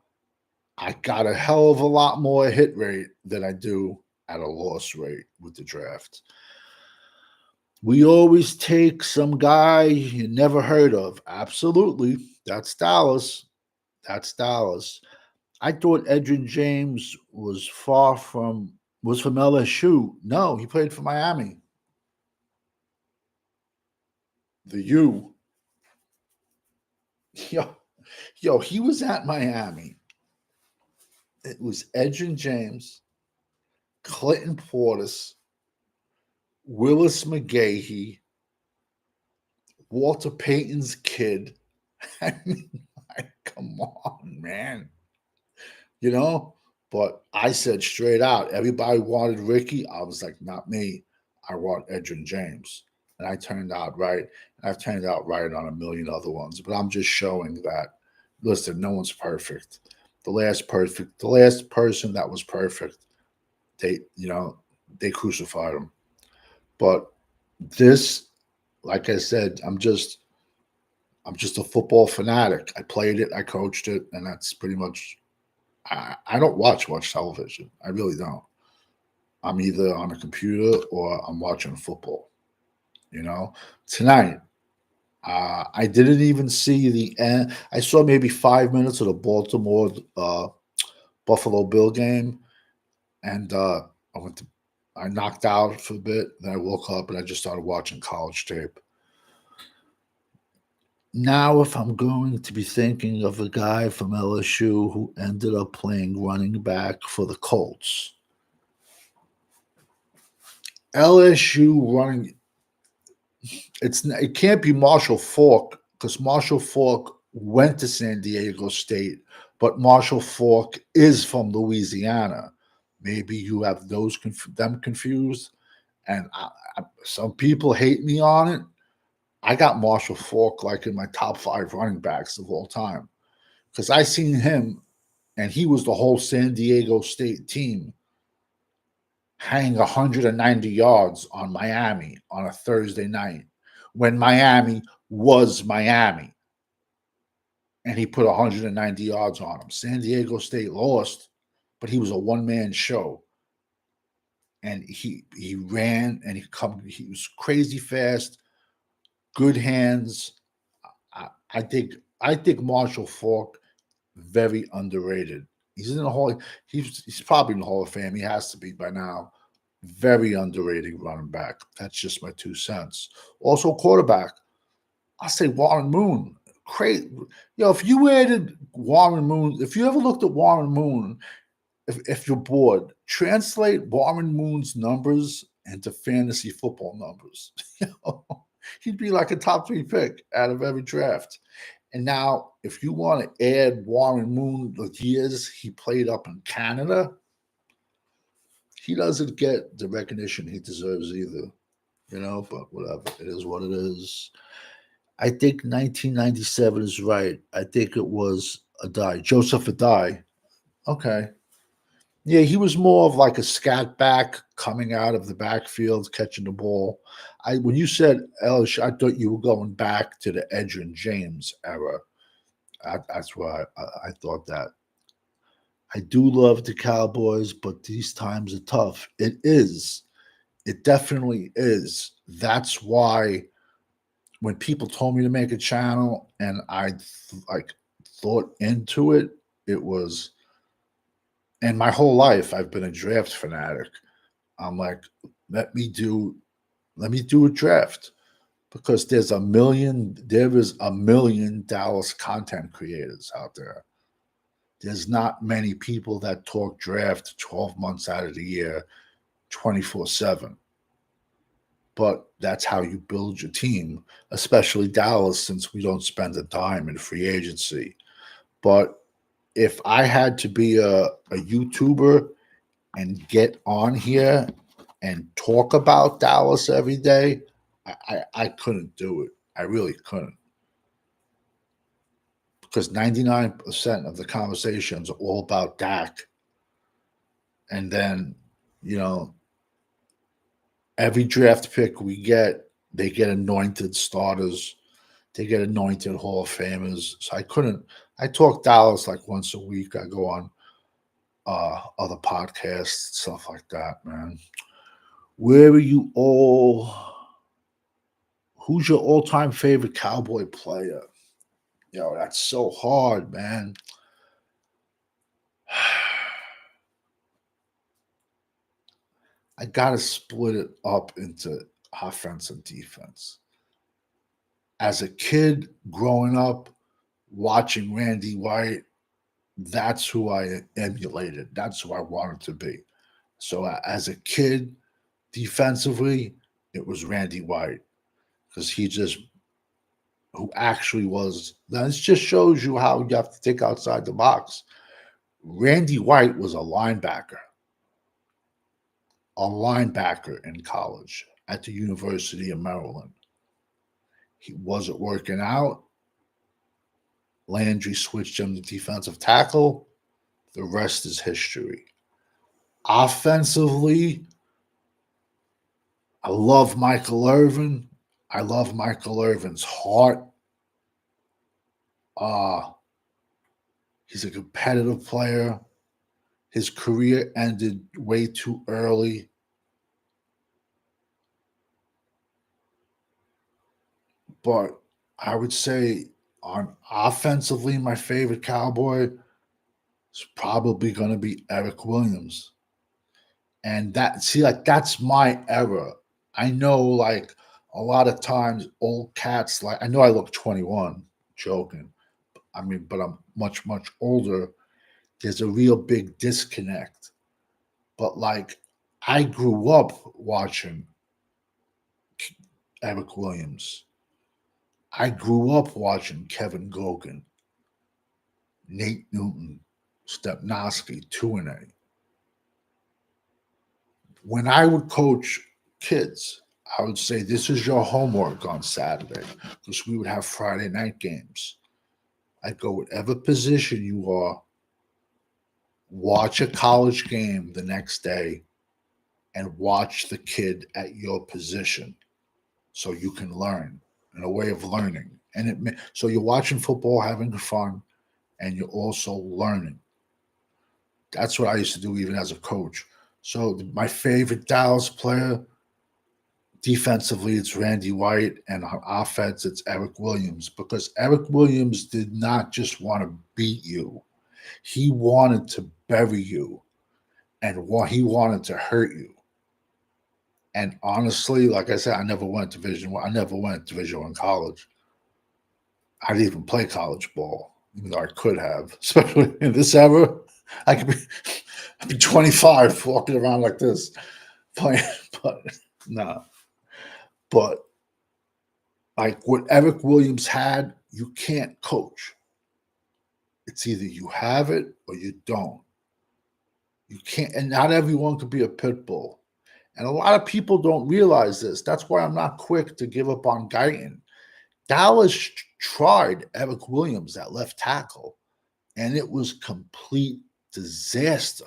I got a hell of a lot more hit rate than I do at a loss rate with the draft. We always take some guy you never heard of. Absolutely. That's Dallas. That's Dallas. I thought Edgerrin James was from LSU. No, he played for Miami. The U. Yo, yo, he was at Miami. It was Edgerrin James, Clinton Portis, Willis McGahee, Walter Payton's kid. I mean, like, come on, man. You know? But I said straight out, everybody wanted Ricky. I was like, not me. I want Edgerrin James. And I turned out right. I've turned out right on a million other ones. But I'm just showing that, listen, no one's perfect. The last person that was perfect, they crucified him. But this, like I said, I'm just a football fanatic. I played it, I coached it, and that's pretty much. I don't watch much television. I really don't. I'm either on a computer or I'm watching football. You know, tonight I didn't even see the end. I saw maybe 5 minutes of the Baltimore Buffalo Bill game, and I went to. I knocked out for a bit. Then I woke up and I just started watching college tape. Now, if I'm going to be thinking of a guy from LSU who ended up playing running back for the Colts, LSU running, it can't be Marshall Faulk because Marshall Faulk went to San Diego State, but Marshall Faulk is from Louisiana. Maybe you have them confused, and some people hate me on it. I got Marshall Faulk like in my top 5 running backs of all time because I seen him and he was the whole San Diego State team hang 190 yards on Miami on a Thursday night when Miami was Miami. And he put 190 yards on them. San Diego State lost, but he was a one-man show. And he ran and he was crazy fast, good hands. I think Marshall Faulk very underrated. He's in the hall. He's probably in the Hall of Fame. He has to be by now. Very underrated running back. That's just my 2 cents. Also, quarterback. I say Warren Moon. Crazy. If you added Warren Moon, if you ever looked at Warren Moon, if you're bored, translate Warren Moon's numbers into fantasy football numbers. He'd be like a top 3 pick out of every draft. And now, if you want to add Warren Moon, the years he played up in Canada, he doesn't get the recognition he deserves either. But whatever. It is what it is. I think 1997 is right. I think it was Adai, Joseph Adai. Okay. Yeah, he was more of like a scat back coming out of the backfield, catching the ball. When you said Elsh, I thought you were going back to the Edgerrin James era. That's why I thought that. I do love the Cowboys, but these times are tough. It is. It definitely is. That's why when people told me to make a channel and I like thought into it, it was. And my whole life, I've been a draft fanatic. I'm like, let me do a draft because there is a million Dallas content creators out there. There's not many people that talk draft 12 months out of the year, 24/7. But that's how you build your team, especially Dallas, since we don't spend a dime in free agency. But if I had to be a YouTuber and get on here and talk about Dallas every day, I couldn't do it. I really couldn't. Because 99% of the conversations are all about Dak. And then, you know, every draft pick we get, they get anointed starters. They get anointed Hall of Famers. So I talk Dallas like once a week. I go on other podcasts, stuff like that, man. Where are you all? Who's your all-time favorite Cowboy player? That's so hard, man. I gotta split it up into offense and defense. as a kid growing up watching Randy White, that's who I emulated. That's who I wanted to be. So as a kid, defensively, it was Randy White because he just who actually was. Now this just shows you how you have to think outside the box. Randy White was a linebacker in college at the University of Maryland. He wasn't working out. Landry switched him to defensive tackle. The rest is history. Offensively, I love Michael Irvin. I love Michael Irvin's heart. Uh, he's a competitive player. His career ended way too early. But I would say on offensively, my favorite Cowboy is probably going to be Eric Williams. And that's my era. I know, like, a lot of times old cats, like, I know I look 21, joking. I mean, but I'm much, much older. There's a real big disconnect. But, like, I grew up watching Eric Williams. I grew up watching Kevin Gogan, Nate Newton, Stepnoski, 2-A. When I would coach kids, I would say, this is your homework on Saturday because we would have Friday night games. I'd go whatever position you are, watch a college game the next day, and watch the kid at your position so you can learn in a way of learning. And so you're watching football, having fun, and you're also learning. That's what I used to do even as a coach. So my favorite Dallas player, defensively, it's Randy White, and on offense, it's Eric Williams, because Eric Williams did not just want to beat you. He wanted to bury you, and he wanted to hurt you. And honestly, like I said, I never went Division One. I never went Division One college. I didn't even play college ball, even though I could have. Especially in this era, I'd be 25 walking around like this, playing. But no. But like what Eric Williams had, you can't coach. It's either you have it or you don't. You can't, and not everyone could be a pit bull. And a lot of people don't realize this. That's why I'm not quick to give up on Guyton. Dallas tried Eric Williams at left tackle, and it was complete disaster.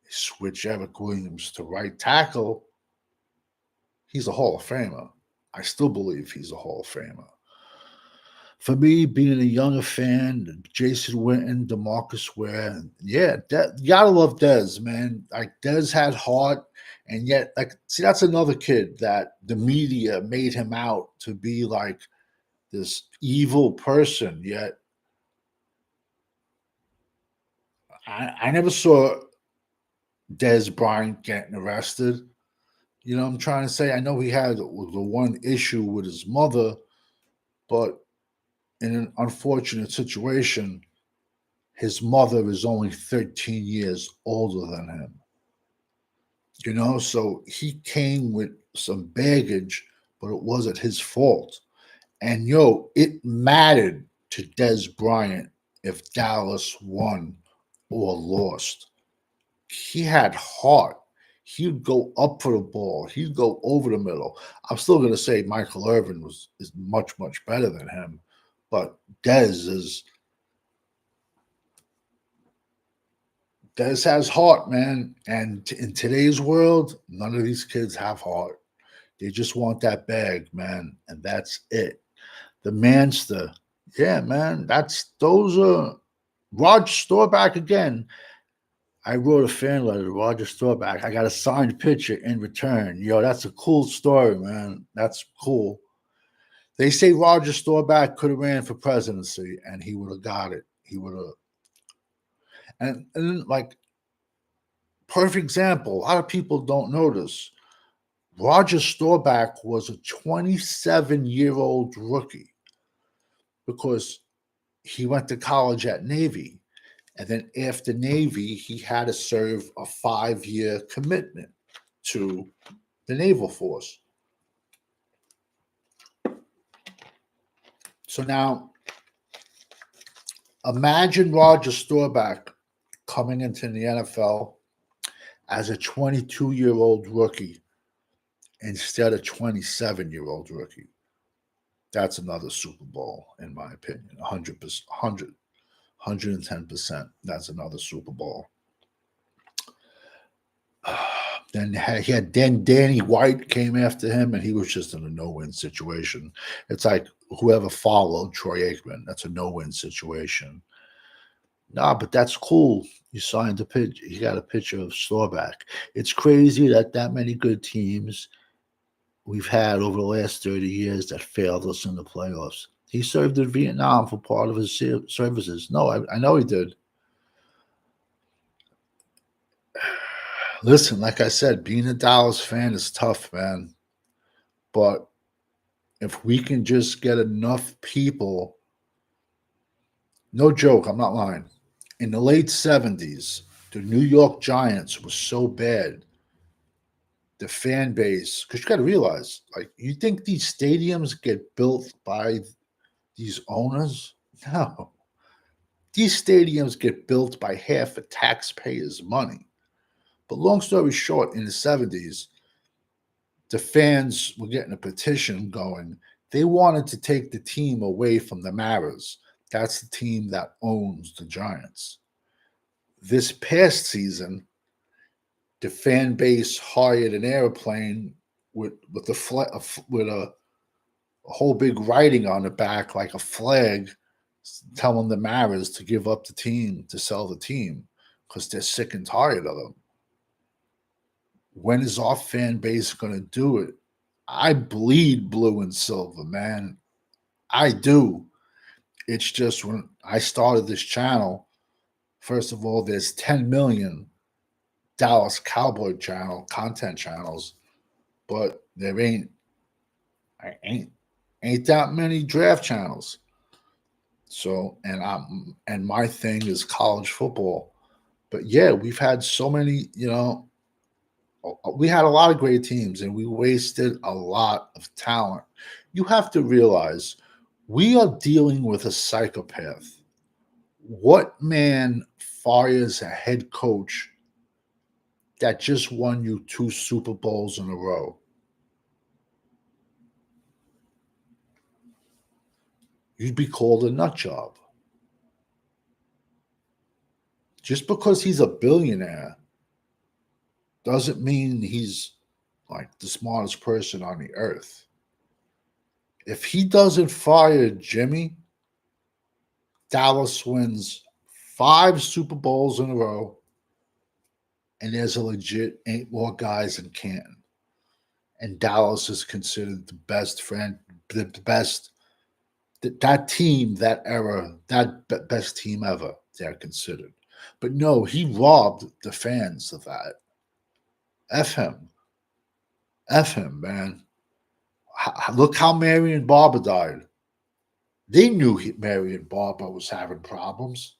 They switch Eric Williams to right tackle. He's a Hall of Famer. I still believe he's a Hall of Famer. For me, being a younger fan, Jason Witten, DeMarcus Ware, yeah, you gotta love Dez, man. Like Dez had heart, and yet, like, see, that's another kid that the media made him out to be like this evil person. Yet, I never saw Dez Bryant getting arrested. You know what I'm trying to say? I know he had the one issue with his mother, but in an unfortunate situation, his mother is only 13 years older than him. You know, so he came with some baggage, but it wasn't his fault. And it mattered to Dez Bryant if Dallas won or lost. He had heart. He'd go up for the ball. He'd go over the middle. I'm still going to say Michael Irvin is much, much better than him. But Dez has heart, man. And in today's world, none of these kids have heart. They just want that bag, man. And that's it. The Manster. Yeah, man. Those are Roger Staubach again. I wrote a fan letter to Roger Staubach. I got a signed picture in return. That's a cool story, man. That's cool. They say Roger Staubach could have ran for presidency and he would have got it. He would have. And like, perfect example. A lot of people don't notice. Roger Staubach was a 27-year-old rookie because he went to college at Navy. And then after Navy, he had to serve a 5-year commitment to the Naval Force. So now, imagine Roger Staubach coming into the NFL as a 22-year-old rookie instead of 27-year-old rookie. That's another Super Bowl, in my opinion. 100%, 110%. That's another Super Bowl. Then Danny White came after him, and he was just in a no-win situation. It's like whoever followed Troy Aikman. That's a no-win situation. Nah, but that's cool. You signed a pitch. You got a picture of Staubach. It's crazy that many good teams we've had over the last 30 years that failed us in the playoffs. He served in Vietnam for part of his services. No, I know he did. Listen, like I said, being a Dallas fan is tough, man. But if we can just get enough people, no joke, I'm not lying. In the late 70s, the New York Giants was so bad. The fan base, because you got to realize, like, you think these stadiums get built by these owners? No. These stadiums get built by half of taxpayers' money. But long story short, in the 70s, the fans were getting a petition going. They wanted to take the team away from the Maras. That's the team that owns the Giants. This past season, the fan base hired an airplane with a whole big writing on the back, like a flag, telling the Maras to give up the team, to sell the team, because they're sick and tired of them. When is our fan base going to do it? I bleed blue and silver, man. I do. It's just when I started this channel, first of all, there's 10 million Dallas Cowboy content channels, but there ain't that many draft channels. So, and my thing is college football. But yeah, we've had so many, we had a lot of great teams and we wasted a lot of talent. You have to realize we are dealing with a psychopath. What man fires a head coach that just won you 2 Super Bowls in a row? You'd be called a nut job. Just because he's a billionaire doesn't mean he's like the smartest person on the earth. If he doesn't fire Jimmy, Dallas wins 5 Super Bowls in a row, and there's a legit 8 more guys in Canton. And Dallas is considered the best that team, that era, that best team ever, they're considered. But no, he robbed the fans of that. F him. F him, man. Look how Marion Barber died. They knew Marion Barber was having problems.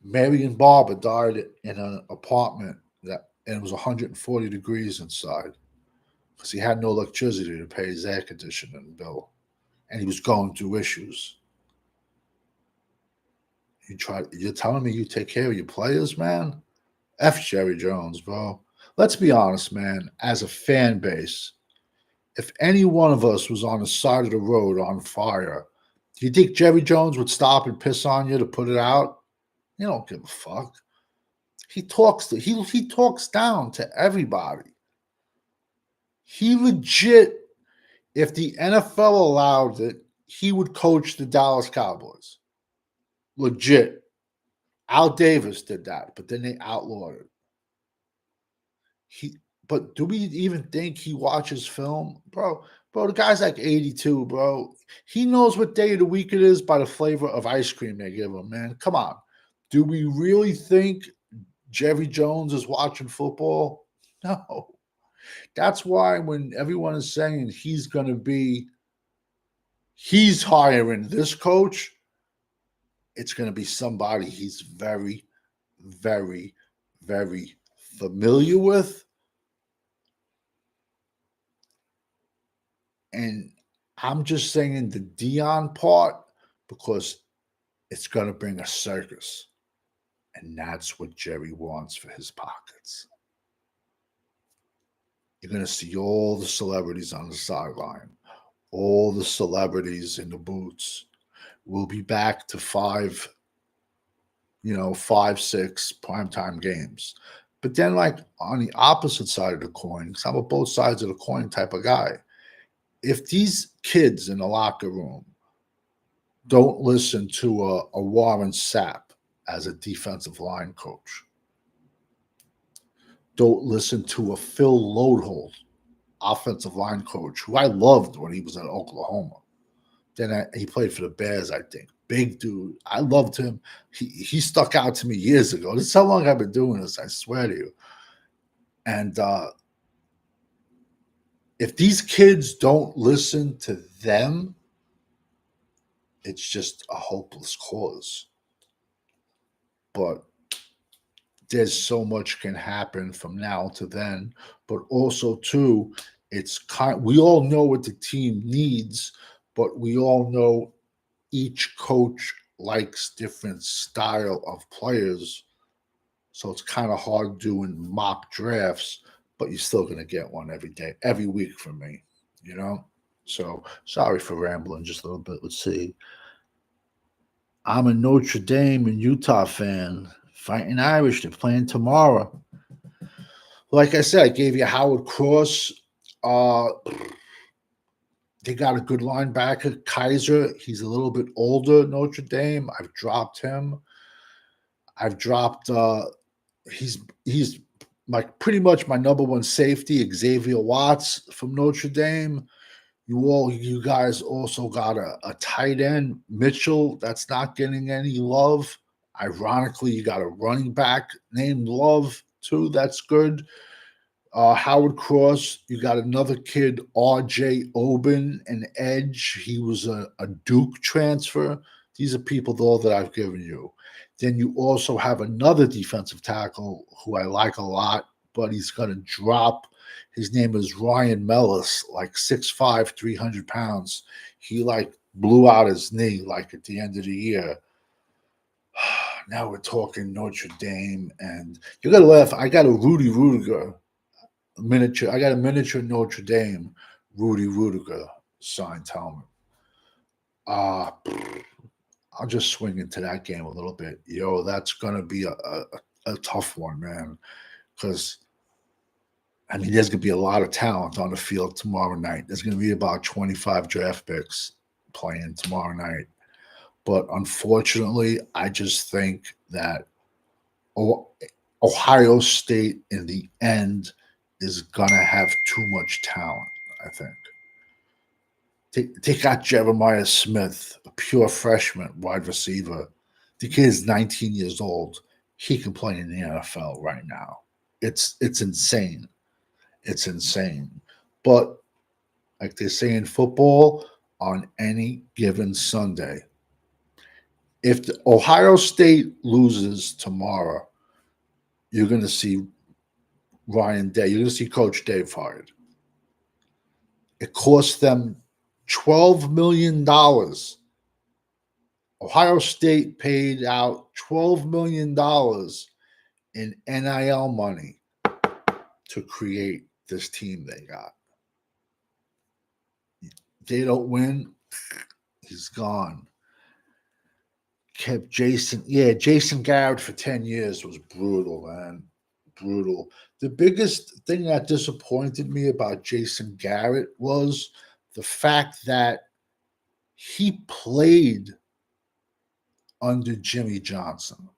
Marion Barber died in an apartment and it was 140 degrees inside because he had no electricity to pay his air conditioning bill, and he was going through issues. You're telling me you take care of your players, man? F Jerry Jones, bro. Let's be honest, man. As a fan base, if any one of us was on the side of the road on fire, do you think Jerry Jones would stop and piss on you to put it out? You don't give a fuck. He talks down to everybody. He legit, if the NFL allowed it, he would coach the Dallas Cowboys. Legit. Al Davis did that, but then they outlawed it. But do we even think he watches film? Bro, the guy's like 82, bro. He knows what day of the week it is by the flavor of ice cream they give him, man. Come on. Do we really think Jerry Jones is watching football? No. That's why when everyone is saying he's hiring this coach, it's going to be somebody he's very, very, very familiar with. And I'm just saying the Dion part because it's going to bring a circus. And that's what Jerry wants for his pockets. You're going to see all the celebrities on the sideline, all the celebrities in the boots. We'll be back to five, 6 primetime games. But then, like on the opposite side of the coin, because I'm a both sides of the coin type of guy, if these kids in the locker room don't listen to a Warren Sapp as a defensive line coach, don't listen to a Phil Lodeholt offensive line coach, who I loved when he was at Oklahoma. Then he played for the Bears, I think. Big dude. I loved him. He stuck out to me years ago. This is how long I've been doing this, I swear to you. And if these kids don't listen to them, it's just a hopeless cause. But there's so much can happen from now to then. But also, too, we all know what the team needs, but we all know each coach likes different style of players. So it's kind of hard doing mock drafts, but you're still going to get one every day, every week from me, So sorry for rambling just a little bit. Let's see. I'm a Notre Dame and Utah fan. Fighting Irish. They're playing tomorrow. Like I said, I gave you Howard Cross. They got a good linebacker, Kaiser. He's a little bit older, Notre Dame. I've dropped him. I've dropped he's pretty much my number one safety, Xavier Watts from Notre Dame. You guys also got a tight end, Mitchell, that's not getting any love. Ironically, you got a running back named Love, too. That's good. Howard Cross, you got another kid, R.J. Oben, an edge. He was a Duke transfer. These are people, though, that I've given you. Then you also have another defensive tackle who I like a lot, but he's going to drop. His name is Ryan Mellis, like 6'5", 300 pounds. He, blew out his knee, at the end of the year. Now we're talking Notre Dame, and you're going to laugh. I got a Rudy Rudiger miniature. I got a miniature Notre Dame Rudy Rudiger signed helmet. I'll just swing into that game a little bit. That's going to be a tough one, man, because there's going to be a lot of talent on the field tomorrow night. There's going to be about 25 draft picks playing tomorrow night. But unfortunately, I just think that Ohio State in the end is going to have too much talent, I think. They got Jeremiah Smith, a pure freshman wide receiver. The kid is 19 years old. He can play in the NFL right now. It's insane. It's insane. But like they say in football, on any given Sunday, if the Ohio State loses tomorrow, you're going to see Ryan Day. You're going to see Coach Dave fired. It cost them $12 million. Ohio State paid out $12 million in NIL money to create this team they got. They don't win, he's gone. Kept Jason Garrett for 10 years was brutal, man. Brutal. The biggest thing that disappointed me about Jason Garrett was the fact that he played under Jimmy Johnson.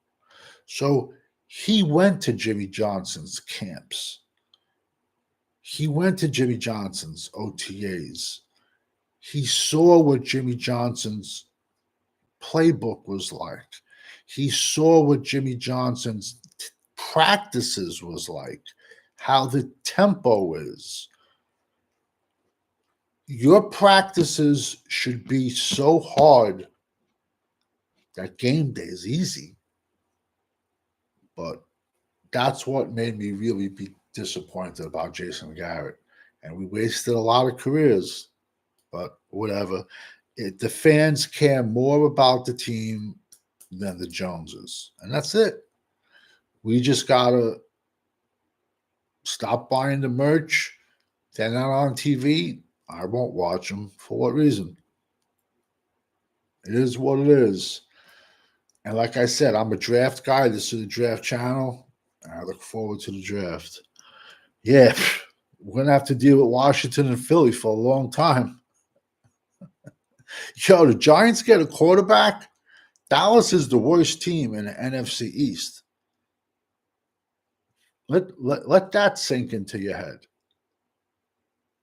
So he went to Jimmy Johnson's camps. He went to Jimmy Johnson's OTAs. He saw what Jimmy Johnson's playbook was like. He saw what Jimmy Johnson's practices was like. how the tempo is. Your practices should be so hard that game day is easy. But that's what made me really be disappointed about Jason Garrett. And we wasted a lot of careers, but whatever. The fans care more about the team than the Joneses. And that's it. We just got to stop buying the merch. They're not on TV. I won't watch them. For what reason? It is what it is. And like I said, I'm a draft guy. This is the draft channel. I look forward to the draft. Yeah, we're going to have to deal with Washington and Philly for a long time. Yo, the Giants get a quarterback. Dallas is the worst team in the NFC East. Let that sink into your head.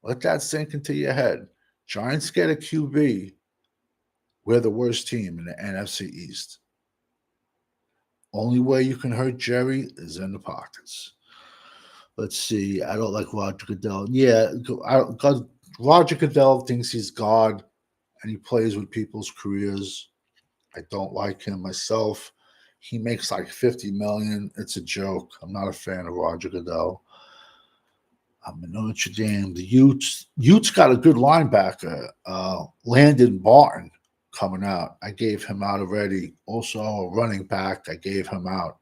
Let that sink into your head. Giants get a QB. We're the worst team in the NFC East. Only way you can hurt Jerry is in the pockets. Let's see. I don't like Roger Goodell. Yeah, Roger Goodell thinks he's God, and he plays with people's careers. I don't like him myself. He makes like $50 million. It's a joke. I'm not a fan of Roger Goodell. I'm in Notre Dame. The Utes got a good linebacker, Landon Barton, coming out. I gave him out already. Also, a running back, I gave him out.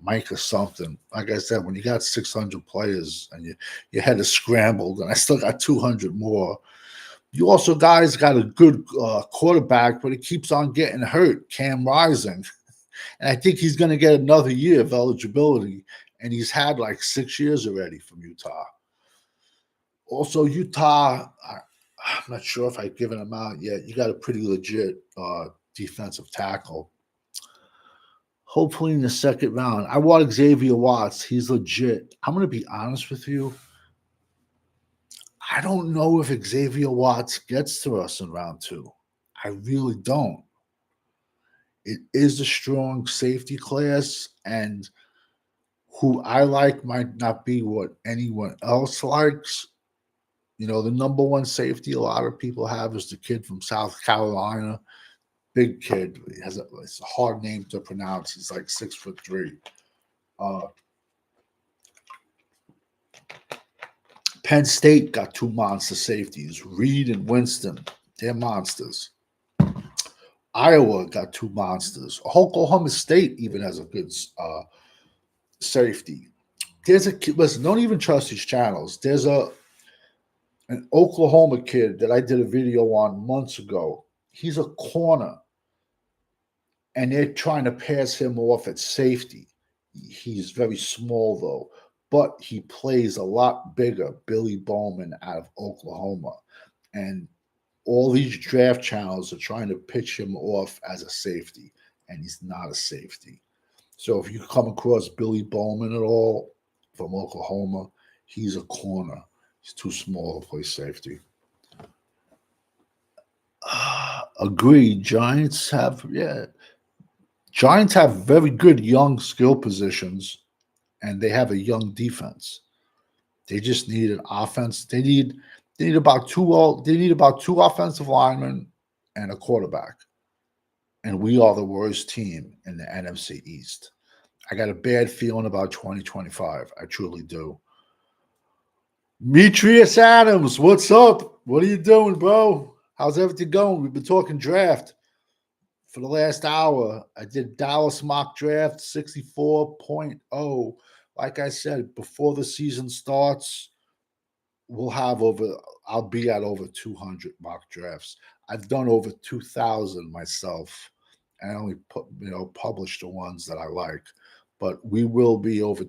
Mike or something. Like I said, when you got 600 players and your head is scrambled, and I still got 200 more. You also guys got a good quarterback, but he keeps on getting hurt, Cam Rising. And I think he's going to get another year of eligibility. And he's had like 6 years already from Utah. Also, Utah, I'm not sure if I've given him out yet. You got a pretty legit defensive tackle. Hopefully in the second round. I want Xavier Watts. He's legit. I'm going to be honest with you. I don't know if Xavier Watts gets to us in round 2. I really don't. It is a strong safety class, and who I like might not be what anyone else likes. You know, the number one safety a lot of people have is the kid from South Carolina. Big kid. It's a hard name to pronounce. He's like 6'3". Penn State got 2 monster safeties, Reed and Winston. They're monsters. Iowa got 2 monsters. Oklahoma State even has a good safety. There's a kid. Listen, don't even trust these channels. There's an Oklahoma kid that I did a video on months ago. He's a corner, and they're trying to pass him off at safety. He's very small, though, but he plays a lot bigger. Billy Bowman out of Oklahoma. And all these draft channels are trying to pitch him off as a safety, and he's not a safety. So if you come across Billy Bowman at all from Oklahoma, he's a corner. He's too small to play safety. Agreed. Giants have very good young skill positions, and they have a young defense. They just need an offense. They need about two offensive linemen and a quarterback. And we are the worst team in the NFC East. I got a bad feeling about 2025. I truly do. Demetrius Adams, what's up? What are you doing, bro? How's everything going? We've been talking draft for the last hour. I did Dallas mock draft 64.0. Like I said, before the season starts, I'll be at over 200 mock drafts. I've done over 2,000 myself. I only publish the ones that I like. But we will be over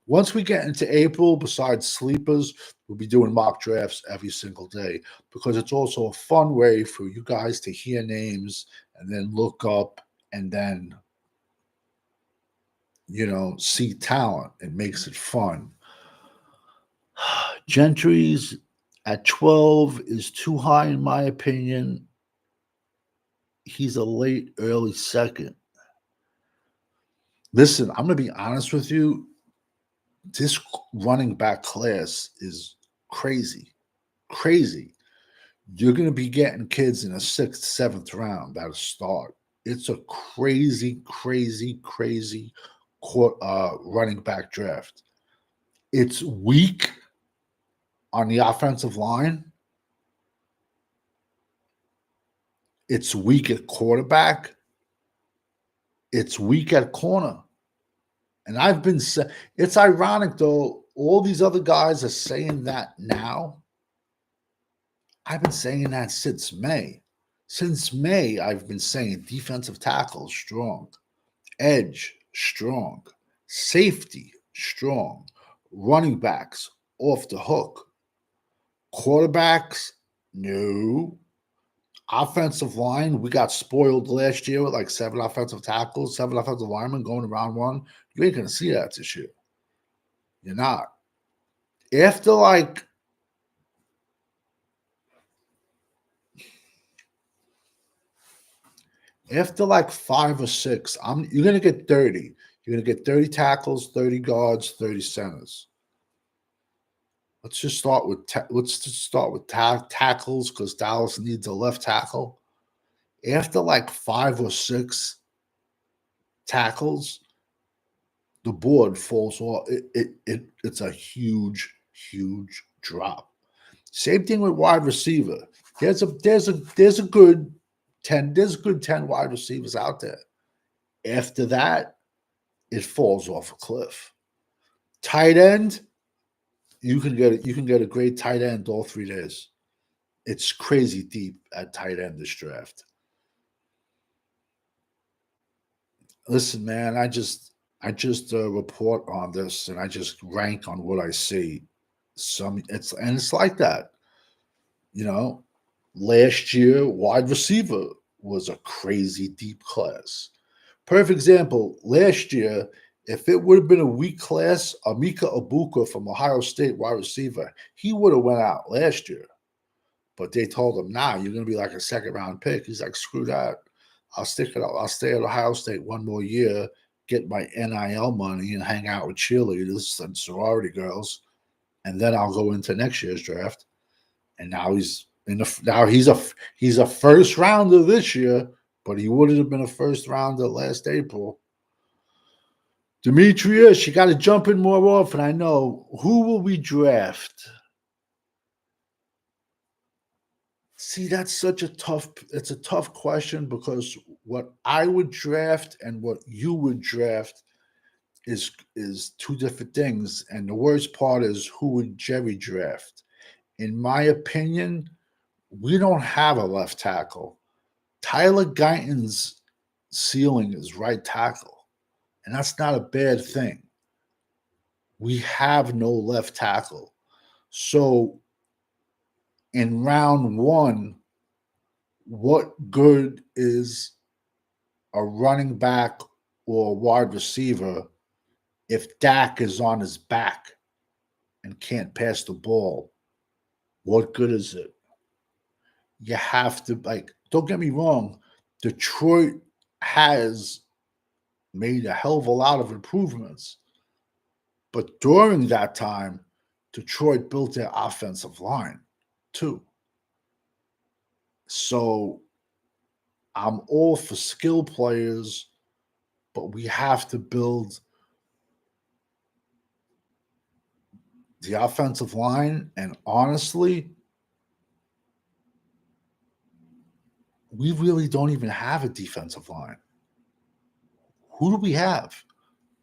once we get into April, besides sleepers, we'll be doing mock drafts every single day, because it's also a fun way for you guys to hear names and then look up and then, see talent. It makes it fun. Gentry's at 12 is too high, in my opinion. He's a late, early second. Listen, I'm going to be honest with you. this running back class is crazy, crazy. You're going to be getting kids in the 6th, 7th round that'll start. It's a crazy, crazy, crazy running back draft. It's weak on the offensive line. It's weak at quarterback. It's weak at corner. And I've been saying, it's ironic though, all these other guys are saying that now. I've been saying that since May. Since May, I've been saying defensive tackle strong, edge strong, safety strong, running backs off the hook, quarterbacks no. Offensive line, we got spoiled last year with like 7 offensive tackles, 7 offensive linemen going around one. You ain't gonna see that this year. You're not. After like After like 5 or 6, you're gonna get 30. You're gonna get 30 tackles, 30 guards, 30 centers. Let's just start with tackles because Dallas needs a left tackle. After like 5 or 6 tackles, the board falls off. It's a huge, huge drop. Same thing with wide receiver. There's a good 10 wide receivers out there. After that, it falls off a cliff. Tight end, you can get a great tight end all 3 days. It's crazy deep at tight end this draft. Listen, man, I just report on this and I just rank on what I see. It's like that. You know, last year wide receiver was a crazy deep class. Perfect example, last year, if it would have been a weak class, Amika Ibuka from Ohio State wide receiver, he would have went out last year. But they told him, nah, you're going to be like a 2nd round pick. He's like, screw that. I'll stick it out. I'll stay at Ohio State one more year, get my NIL money and hang out with cheerleaders and sorority girls. And then I'll go into next year's draft. And now he's a first rounder this year, but he would have been a first rounder last April. Demetrius, you got to jump in more often. I know. Who will we draft? See, it's a tough question because what I would draft and what you would draft is 2 different things. And the worst part is who would Jerry draft? In my opinion, we don't have a left tackle. Tyler Guyton's ceiling is right tackle, and that's not a bad thing. We have no left tackle. So in round 1, what good is a running back or a wide receiver if Dak is on his back and can't pass the ball? What good is it? You have to, don't get me wrong, Detroit has made a hell of a lot of improvements. But during that time, Detroit built their offensive line too. So I'm all for skill players, but we have to build the offensive line. And honestly, we really don't even have a defensive line. Who do we have?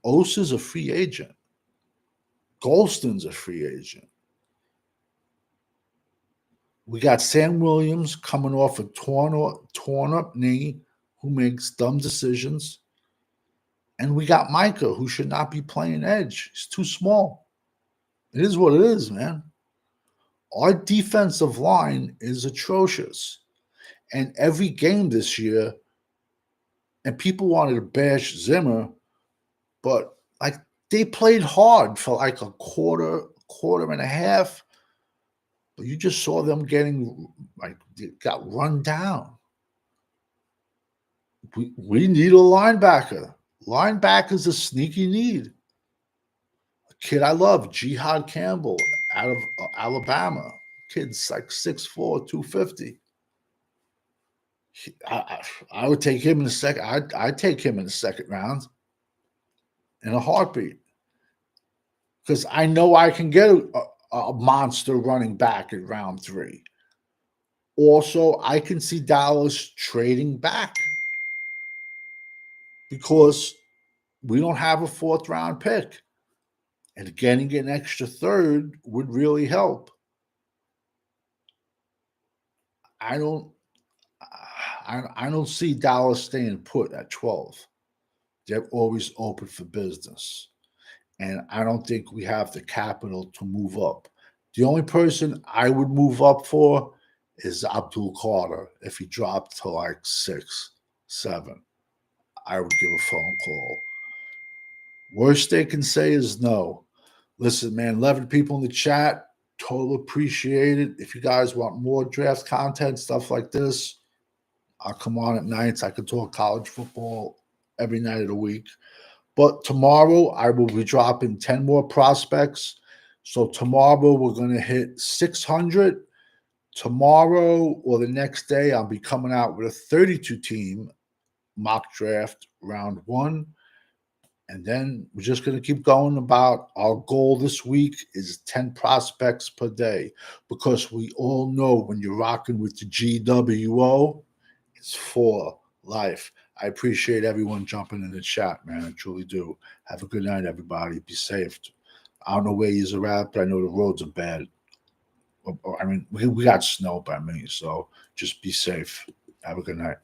Osa's a free agent. Golston's a free agent. We got Sam Williams coming off a torn up knee who makes dumb decisions. And we got Micah, who should not be playing edge. He's too small. It is what it is, man. Our defensive line is atrocious. And every game this year, and people wanted to bash Zimmer, but they played hard for like a quarter and a half. But you just saw them got run down. We need a linebacker. Linebacker's a sneaky need. Kid I love, Jihad Campbell out of Alabama. Kid's like 6'4", 250. I would take him in the second. I'd take him in the second round in a heartbeat because I know I can get a monster running back in round 3. Also, I can see Dallas trading back because we don't have a 4th round pick, and getting an extra 3rd would really help. I don't see Dallas staying put at 12. They're always open for business. And I don't think we have the capital to move up. The only person I would move up for is Abdul Carter if he dropped to like 6, 7. I would give a phone call. Worst they can say is no. Listen, man, 11 people in the chat. Total appreciate it. If you guys want more draft content, stuff like this, I'll come on at nights. I can talk college football every night of the week. But tomorrow, I will be dropping 10 more prospects. So tomorrow, we're going to hit 600. Tomorrow or the next day, I'll be coming out with a 32-team mock draft round 1. And then we're just going to keep going about our goal this week is 10 prospects per day because we all know when you're rocking with the GWO, it's for life. I appreciate everyone jumping in the chat, man. I truly do. Have a good night, everybody. Be safe. I don't know where you're at, but I know the roads are bad. I mean, we got snow by me, so just be safe. Have a good night.